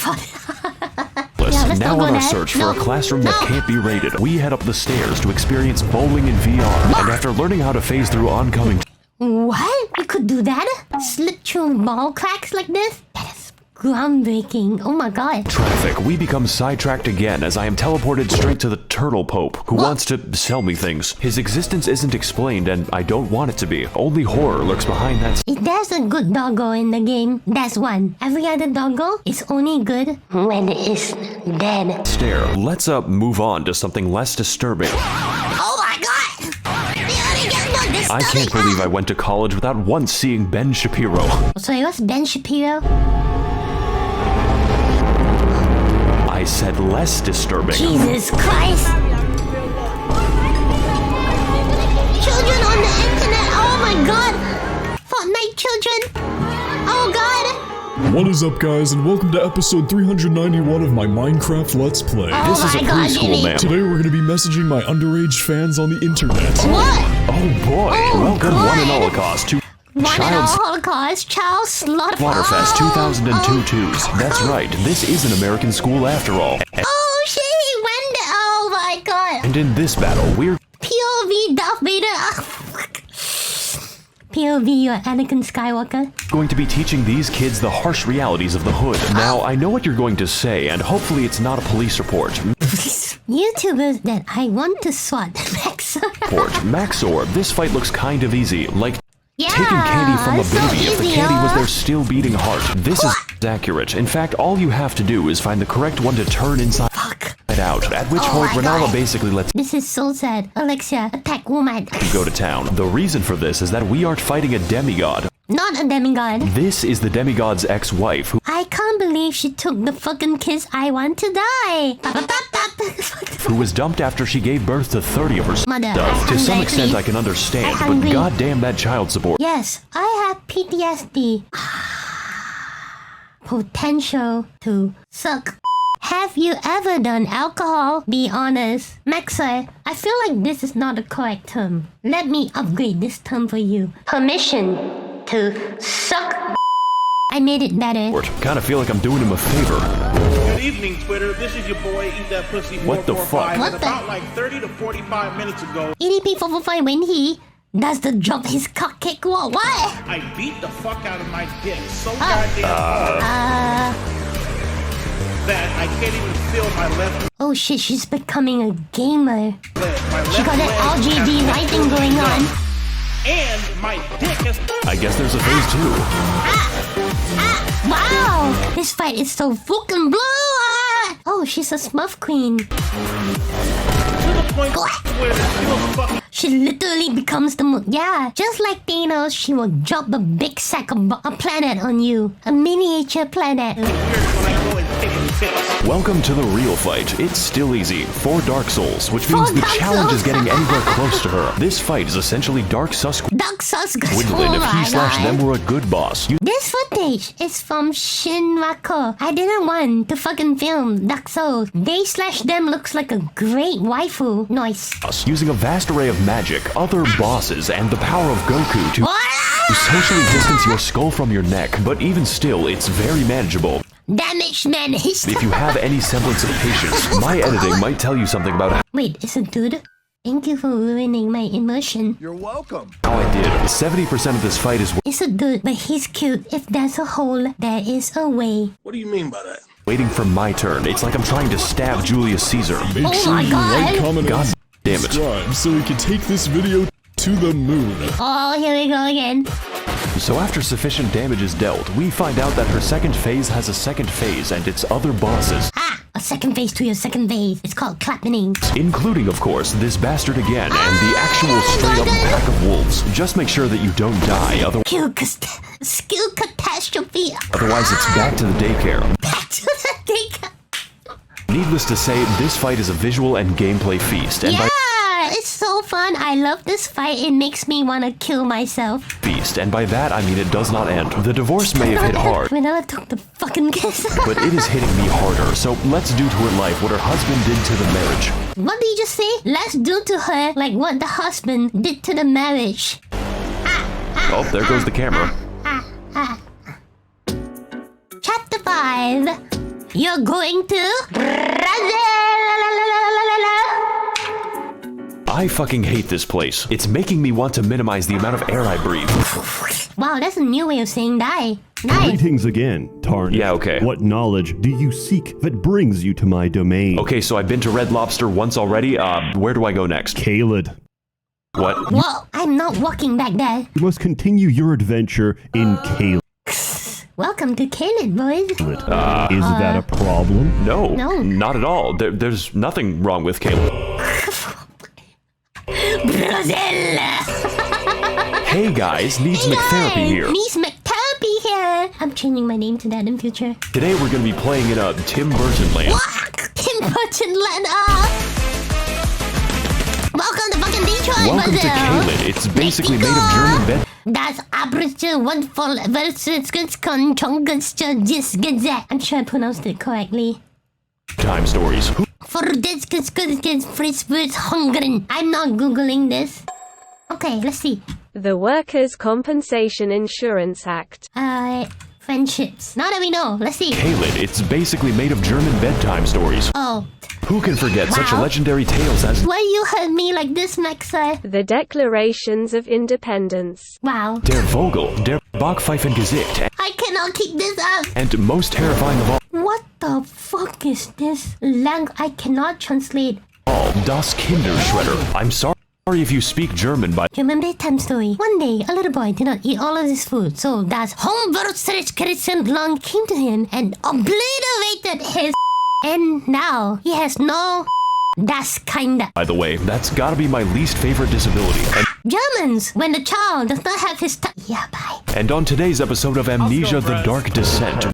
on our search for a classroom that can't be rated, we head up the stairs to experience bowling in VR. And after learning how to phase through oncoming— What? You could do that? Slip through ball cracks like this? That is groundbreaking. Oh my god. Traffic, we become sidetracked again as I am teleported straight to the Turtle Pope, who wants to sell me things. His existence isn't explained and I don't want it to be. Only horror lurks behind that. If there's a good doggo in the game, that's one. Every other doggo is only good when it is dead. Stare. Let's move on to something less disturbing. Oh my god! I can't believe I went to college without once seeing Ben Shapiro. Sorry, what's Ben Shapiro? I said less disturbing. Jesus Christ! Children on the internet, oh my god! Fortnite children! Oh god! What is up, guys, and welcome to episode 391 of my Minecraft Let's Play. This is a preschool, man. Today we're going to be messaging my underage fans on the internet. What? Oh boy! Welcome one and Holocaust to Child Slaughter Waterfest 2002-2s. That's right, this is an American school after all. Oh shit, he went there. Oh my god. And in this battle, we're POV Darth Vader. POV, you're Anakin Skywalker. Going to be teaching these kids the harsh realities of the hood. Now, I know what you're going to say, and hopefully it's not a police report. YouTubers that I want to swat. Maxor, this fight looks kind of easy, like taking candy from a baby if the candy was their still beating heart. This is accurate. In fact, all you have to do is find the correct one to turn inside out, at which point Renala basically lets— This is so sad. Alexia, attack woman. Go to town. The reason for this is that we aren't fighting a demigod. Not a demigod. This is the demigod's ex-wife who— I can't believe she took the fucking kiss. I want to die. who was dumped after she gave birth to 30 of her mother. To some extent I can understand, but goddamn that child support. Yes, I have PTSD. Potential to suck. Have you ever done alcohol? Be honest. Maxor, I feel like this is not the correct term. Let me upgrade this term for you. Permission to suck. I made it better. Kinda feel like I'm doing him a favor. Good evening, Twitter. This is your boy, Eat That Pussy. What the fuck? What about like 30 to 45 minutes ago, EDP445 when he does the drop his cock kick. What? I beat the fuck out of my dick so goddamn hard that I can't even feel my left. Oh shit, she's becoming a gamer. She got that RGB lighting going on. And my dick is— I guess there's a phase 2. Wow! This fight is so fucking blue! Oh, she's a Smurf queen. To the point where fucking— She literally becomes the moon. Yeah, just like Thanos, she will drop a big sack of a planet on you. A miniature planet. When I go and take a piss. Welcome to the real fight. It's still easy. 4 Dark Souls, which means the challenge is getting anywhere close to her. This fight is essentially Dark Sus Gwendolyn if he slash them were a good boss. This footage is from Shinwako. I didn't want to fucking film Dark Souls. They slash them looks like a great waifu. Nice. Using a vast array of magic, other bosses, and the power of Goku to socially distance your skull from your neck, but even still, it's very manageable. Damage managed. If you have any semblance of patience, my editing might tell you something about Wait, it's a dude? Thank you for ruining my immersion. You're welcome. how I did. 70% of this fight is It's a dude, but he's cute. If there's a hole, there is a way. What do you mean by that? waiting for my turn. It's like I'm trying to stab Julius Caesar. Make sure you like, comment, God and damn it. subscribe so we can take this video to the moon. Oh, here we go again. So after sufficient damage is dealt, we find out that her second phase has a second phase and its other bosses. A second phase to your second phase. It's called clapping. Including, of course, this bastard again and the actual straight-up pack of wolves. Just make sure that you don't die, Skill catastrophe. Otherwise it's back to the daycare. Back to the daycare. Needless to say, this fight is a visual and gameplay feast. And by it's so fun. I love this fight. It makes me want to kill myself. feast, and by that I mean it does not end. The divorce may have hit hard, Vanilla took the fucking kiss. but it is hitting me harder. So let's do to her life what her husband did to the marriage. What did you just say? Let's do to her like what the husband did to the marriage. Oh, there goes the camera. Chapter 5. You're going to Brazil. I fucking hate this place. It's making me want to minimize the amount of air I breathe. Wow, that's a new way of saying die. Die. Greetings again, Tarn. Yeah, okay. What knowledge do you seek that brings you to my domain? Okay, so I've been to Red Lobster once already. Where do I go next? Kaled. What? Whoa, I'm not walking back there. You must continue your adventure in Kaled. Welcome to Caleb, boys. Is that a problem? No, No. not at all. There's nothing wrong with Caleb. Brazil. Hey guys, needs McTherapy here. Needs McTherapy here. I'm changing my name to that in future. Today we're gonna be playing in a Tim Burton land. Tim Burton land Welcome to fucking Detroit, Welcome to Brazil. Kaled. It's basically made of German bed. Das Abriste wonderful versus I'm sure I pronounced it correctly. Time stories. For this fritz with hungering. I'm not googling this. Okay, let's see. The Workers' Compensation Insurance Act. Friendships. Now that we know, let's see. Kaled, it's basically made of German bedtime stories. Oh. Who can forget such legendary tales as Why you hurt me like this, Maxor? The Declarations of Independence. Wow. Der Vogel, Der Bachpfeifengesicht, I cannot keep this up. and most terrifying of What the fuck is this? I cannot translate. all, Das Kinderschredder. I'm sorry if you speak German, but You remember that time story? One day, a little boy did not eat all of his food, so Das Homburg came to him and obliterated his and now he has no Das kinda. by the way, that's gotta be my least favorite disability. Germans, when the child does not have his yeah, bye. And on today's episode of Amnesia the Dark Descent,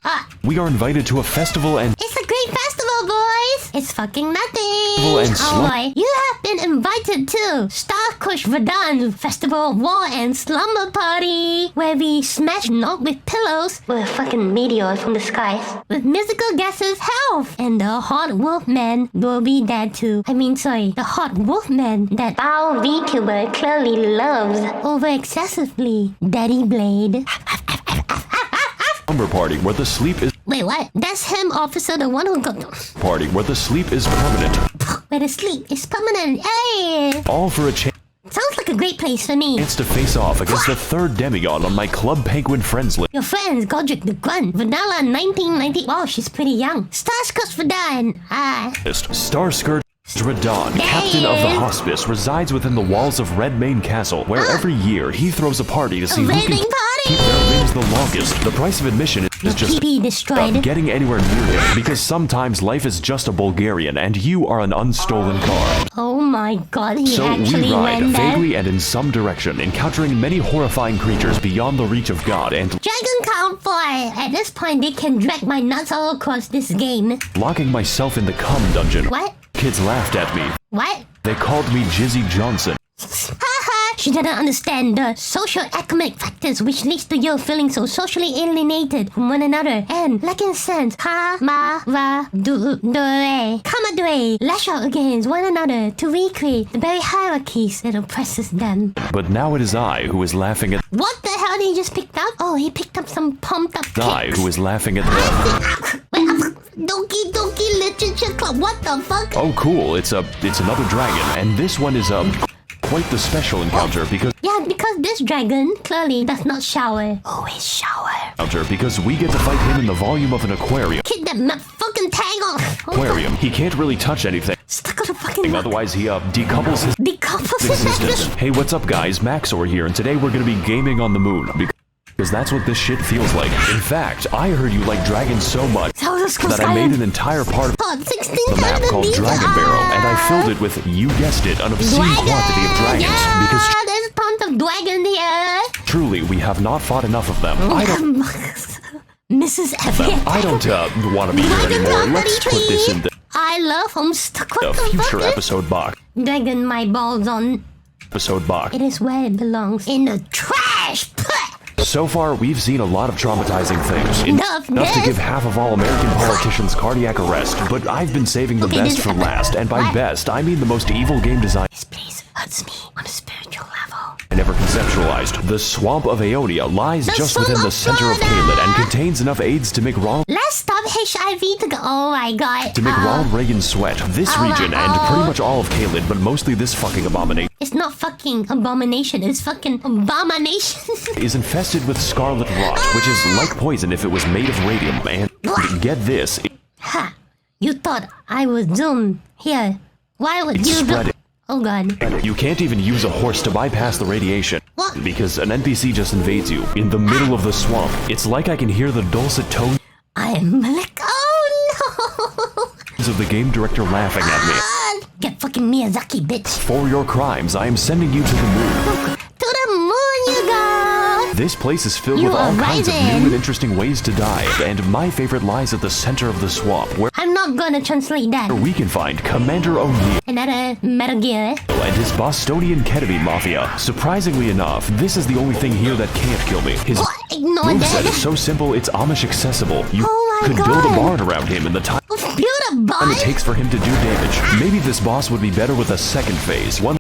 we are invited to a festival and It's a great festival, boys! It's fucking nothing! and Boy, you have been invited to Starkush Vadan Festival War and Slumber Party, where we smash knock with pillows with fucking meteors from the skies with musical guesses health, and the hot wolfman will be there too. The hot wolfman that our Vtuber clearly loves over excessively. Daddy Blade. slumber party where the sleep is Wait, what? That's him, officer, the one who got party where the sleep is permanent. where the sleep is permanent. Hey! All for a chance Sounds like a great place for me. to face off against the third demigod on my Club Penguin friends list. Your friends, Godric the Grunt, Vanilla 1990. Wow, she's pretty young. Starscuts Vadan. Starscourge Radon, captain of the hospice, resides within the walls of Redmane Castle, where every year he throws a party to see who Raiding can party! keep their limbs the longest. The price of admission is just destroyed. Getting anywhere near him, because sometimes life is just a Bulgarian and you are an unstolen car. Oh my god, he So actually we ride went there. vaguely and in some direction, encountering many horrifying creatures beyond the reach of God and Dragon count 4. At this point, they can drag my nuts all across this game. locking myself in the cum dungeon. What? Kids laughed at me. What? They called me Jizzy Johnson. Haha! She didn't understand the social economic factors which leads to you feeling so socially alienated from one another and lacking sense. Camaraderie. Lash out against one another to recreate the very hierarchies that oppresses them. But now it is I who is laughing at What the hell did he just pick up? Oh, he picked up some pumped up I pics. who is laughing at them. Donkey Donkey Literature Club. What the fuck? Oh cool, it's another dragon, and this one is quite the special encounter because this dragon clearly does not shower. Always shower. because we get to fight him in the volume of an aquarium. Kick that fucking tag off. Aquarium. He can't really touch anything. Stuck on the fucking Otherwise he decouples his existence. Hey, what's up guys? Maxor here, and today we're gonna be gaming on the moon. Because that's what this shit feels like. In fact, I heard you like dragons so much that I made an entire part of the map called Dragon Barrel, and I filled it with, you guessed it, an obscene quantity of dragons. Because there's tons of dragon here. truly, we have not fought enough of them. Mrs. F. I don't want to be here anymore. Let's put this in the I love Homestuck. What the future fuck? episode box. Dragon my balls on. Episode box. It is where it belongs. In the trash. So far, we've seen a lot of traumatizing things. Enough to give half of all American politicians cardiac arrest, but I've been saving the best for last, and by best, I mean the most evil game design This place hurts me on a spiritual level. I never conceptualized. The swamp of Aeonia lies just within the center of Caelid and contains enough AIDS to make Ronald Let's stop HIV to go. Oh my god. Ronald Reagan sweat. This region and pretty much all of Caelid, but mostly this fucking abomination. It's not fucking abomination, it's fucking abomination. Is infested with scarlet rot, which is like poison if it was made of radium, and get this. Ha! You thought I was doomed. Here. Why would you do... Oh god. You can't even use a horse to bypass the radiation. What? Because an NPC just invades you in the middle of the swamp. It's like I can hear the dulcet tones I am like... Oh no! of the game director laughing at me. Get fucking Miyazaki, bitch. For your crimes, I am sending you to the moon. To the moon you go! This place is filled with all kinds of new and interesting ways to die, and my favorite lies at the center of the swamp, where I'm not gonna translate that. we can find Commander O'Neill Another Metal Gear. and his Bostonian ketamine mafia. Surprisingly enough, this is the only thing here that can't kill me. His Ignore moveset that. is so simple, it's Amish accessible. You Oh my could god. build a barn around him in the time Build a barn? it takes for him to do damage. Maybe this boss would be better with a second phase, one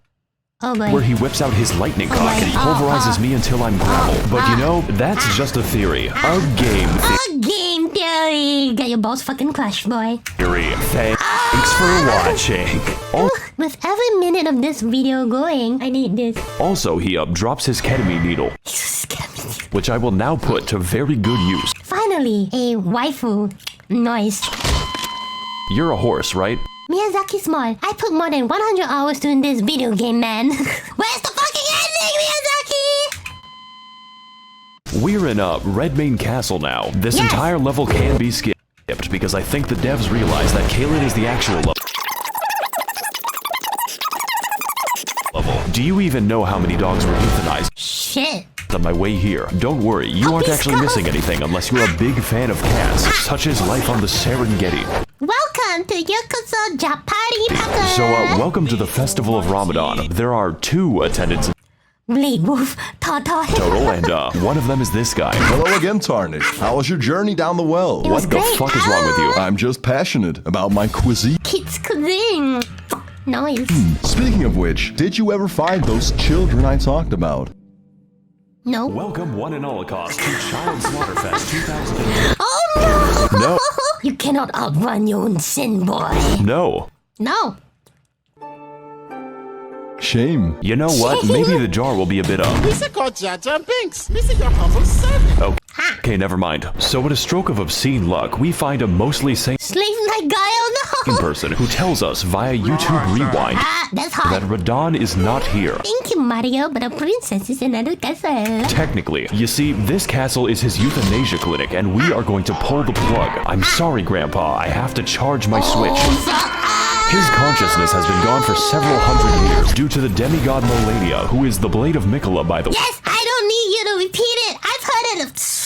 Oh boy. where he whips out his lightning cock and he pulverizes me until I'm gravel. But you know, that's just a theory. A game A game theory. Get your balls fucking crushed, boy. theory. Thanks for watching. With every minute of this video going, I need this. Also, he drops his ketamine needle, which I will now put to very good use. Finally, a waifu noise. You're a horse, right? Miyazaki small. I put more than 100 hours doing this video game, man. Where's the fucking ending, Miyazaki? We're in a Redmane Castle now. This entire level can be skipped because I think the devs realize that Caelid is the actual level. Do you even know how many dogs were euthanized? Shit. On my way here. Don't worry, you aren't actually missing anything unless you're a big fan of cats, such as life on the Serengeti. Welcome to Yakuza Japari Paka. So, welcome to the Festival of Ramadan. There are 2 attendants Bleed Wolf, Tata. total, and one of them is this guy. Hello again, Tarnish. How was your journey down the well? was What the great. fuck is wrong with you? I'm just passionate about my cuisine. Kids cuisine. Nice. Speaking of which, did you ever find those children I talked about? No. Welcome one and all across to Child Slaughterfest 2002. Oh no! No. You cannot outrun your own sin, boy. No. No. Shame. You know what? Maybe the jar will be a bit Lisa called Jaja Binks. Lisa your humble servant. Okay, never mind. So with a stroke of obscene luck, we find a mostly sane Slave-like guy, oh no! person who tells us via YouTube Rewind That's hot. that Radon is not here. Thank you, Mario, but a princess is another castle. Technically, you see, this castle is his euthanasia clinic, and we are going to pull the plug. I'm sorry, Grandpa, I have to charge my Switch. His consciousness has been gone for several hundred years due to the demigod Molania, who is the Blade of Mikola, by the way. Yes, I don't need you to repeat it. I've heard it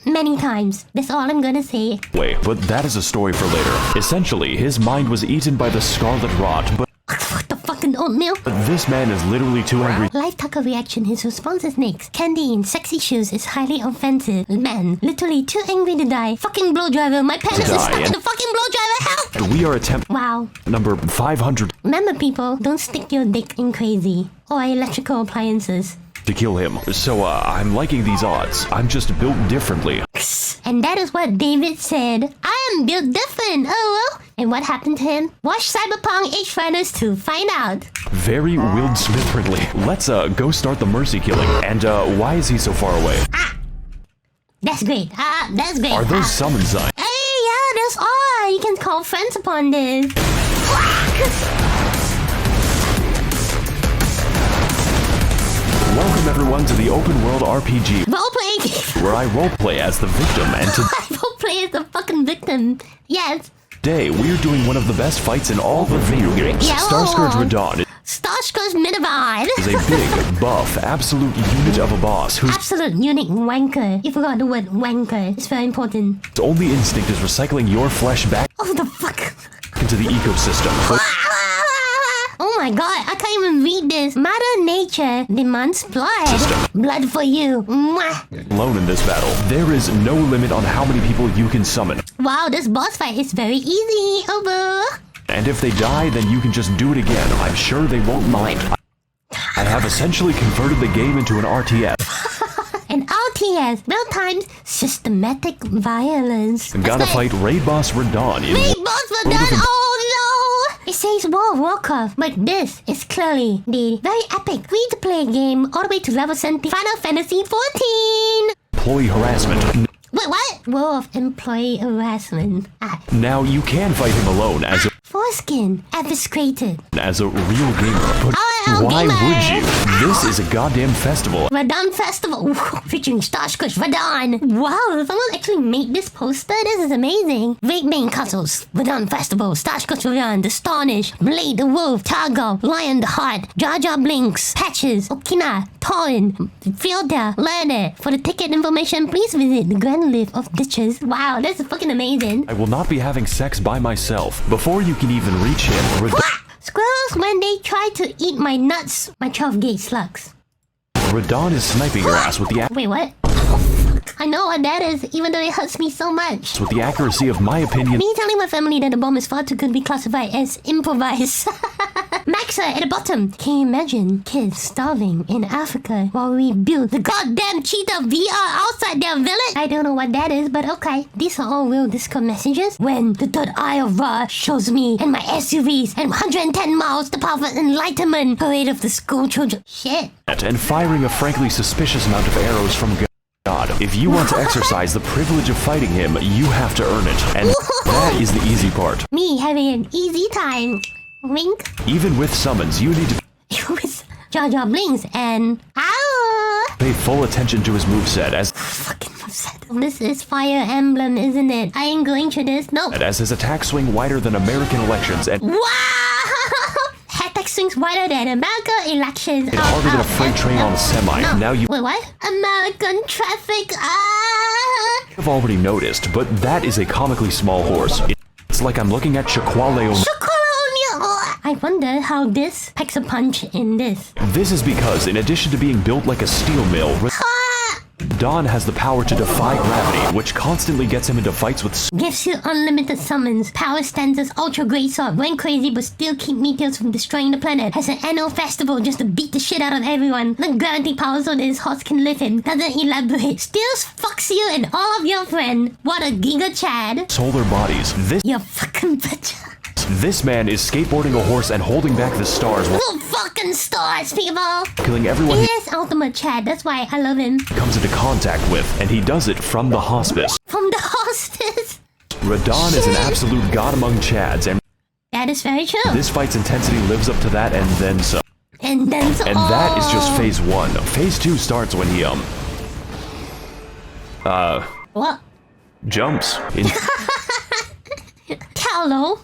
many times. That's all I'm gonna say. But that is a story for later. Essentially, his mind was eaten by the Scarlet Rot, but What the fucking oatmeal? this man is literally too angry. Live taco reaction, his response is next. Candy in sexy shoes is highly offensive. Man, literally too angry to die. Fucking blow driver, my penis is stuck in the fucking blow driver, help! We are attempting Wow. number 500 Remember people, don't stick your dick in crazy. Or electrical appliances. to kill him. So, I'm liking these odds. I'm just built differently. And that is what David said. I am built different, oh well. And what happened to him? Watch Cyberpunk Edgerunners to find out. Very Will Smith Ridley. Let's, go start the mercy killing. And, why is he so far away? That's great. That's great. Are those summon signs? Hey, yeah, that's all. You can call friends upon this. Welcome everyone to the open world RPG, Roleplay game. where I roleplay as the victim, and Roleplay is the fucking victim. Yes. today we're doing one of the best fights in all the video games. Yeah. Starscourge Radon Starscourge Minivide. is a big, buff, absolute unit of a boss whose Absolute unique wanker. You forgot the word wanker. It's very important. only instinct is recycling your flesh back Oh, the fuck. into the ecosystem. Oh my god, I can't even read this. Mother Nature demands blood. Blood for you. Mwah. Alone in this battle, there is no limit on how many people you can summon. Wow, this boss fight is very easy. Oh, boo. And if they die, then you can just do it again. I'm sure they won't mind. I have essentially converted the game into an RTS. An RTS, real-time systematic violence. Gotta fight Raid Boss Radon in Raid Boss Radon, oh no! It says World of Warcraft, but this is clearly the very epic free-to-play game all the way to level 70 Final Fantasy 14! employee harassment. Wait, what? World of employee harassment. Now you can fight him alone as Foreskin, obfuscated. a real gamer, but I'm why gamer. would you? This is a goddamn festival. Radon Festival, featuring Starscourge Radon. Wow, someone actually made this poster? This is amazing. Great main castles, Radon Festival, Starscourge Radon, The Astonished, Blade the Wolf, Targo, Lion the Heart, Jar Jar Blinks, Patches, Okina, Torin, Fielda, Lerner. For the ticket information, please visit the Grand Lift of Ditches. Wow, this is fucking amazing. I will not be having sex by myself. Before you can even reach him, Squirrels, when they try to eat my nuts, my 12-gauge slugs. Radon is sniping your ass with the Wait, what? I know what that is, even though it hurts me so much. accuracy of my opinion. Me telling my family that the bomb is far too good to be classified as improvised. Maxor at the bottom. Can you imagine kids starving in Africa while we build the goddamn cheetah VR outside their village? I don't know what that is, but okay. These are all real Discord messages. When the third eye of Ra shows me and my SUVs and 110 miles the power of enlightenment parade of the school children. Shit. And firing a frankly suspicious amount of arrows from God. If you want to exercise the privilege of fighting him, you have to earn it. And that is the easy part. Me having an easy time. Wink. Even with summons, you need to With Jar Jar Blinks and... Ow! pay full attention to his moveset as Fucking moveset. This is Fire Emblem, isn't it? I ain't going to this. Nope. as his attack swing wider than American elections and Wow! Attack swings wider than American elections. harder than a freight train on a semi. No. Now you Wait, what? American traffic. have already noticed, but that is a comically small horse. It's like I'm looking at Chiquale. I wonder how this packs a punch in this. This is because, in addition to being built like a steel mill, Radon has the power to defy gravity, which constantly gets him into fights with Gives you unlimited summons. Power stances, ultra great sword. Went crazy but still keep meteors from destroying the planet. Has an annual festival just to beat the shit out of everyone. The gravity power so that his horse can live in. Doesn't elaborate. Still fucks you and all of your friends. What a giga chad. solar bodies. This You fucking bitch. This man is skateboarding a horse and holding back the stars while The fucking stars, people! killing everyone He he is ultimate Chad, that's why I love him. comes into contact with, and he does it from the hospice. From the hospice! Radon is an absolute god among Chads, and That is very true. this fight's intensity lives up to that and then some. And then so And that is just phase 1. Phase 2 starts when he, What? jumps Hello?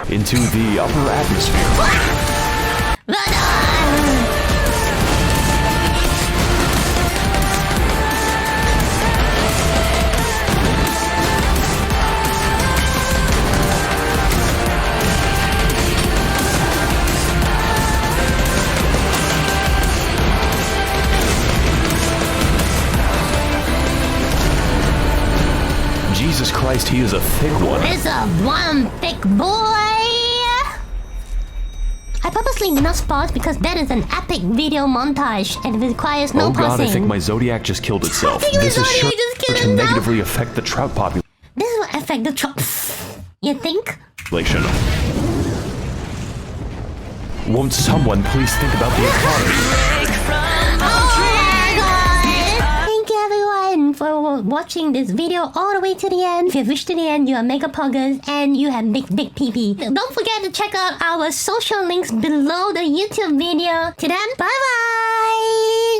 into the upper atmosphere. Jesus Christ, he is a thick one. It's a one thick boy! I purposely did not pause because that is an epic video montage and it requires no Oh god, pausing. I think my Zodiac just killed itself. I think my This is Zodiac sure just killed to itself. negatively affect the trout population. This will affect the truck. You think? Won't someone please think about the economy? Oh my god! Thank you everyone for watching this video all the way to the end. If you've reached to the end, you are mega poggers and you have big PP. Don't forget to check out our social links below the YouTube video. To them, bye bye!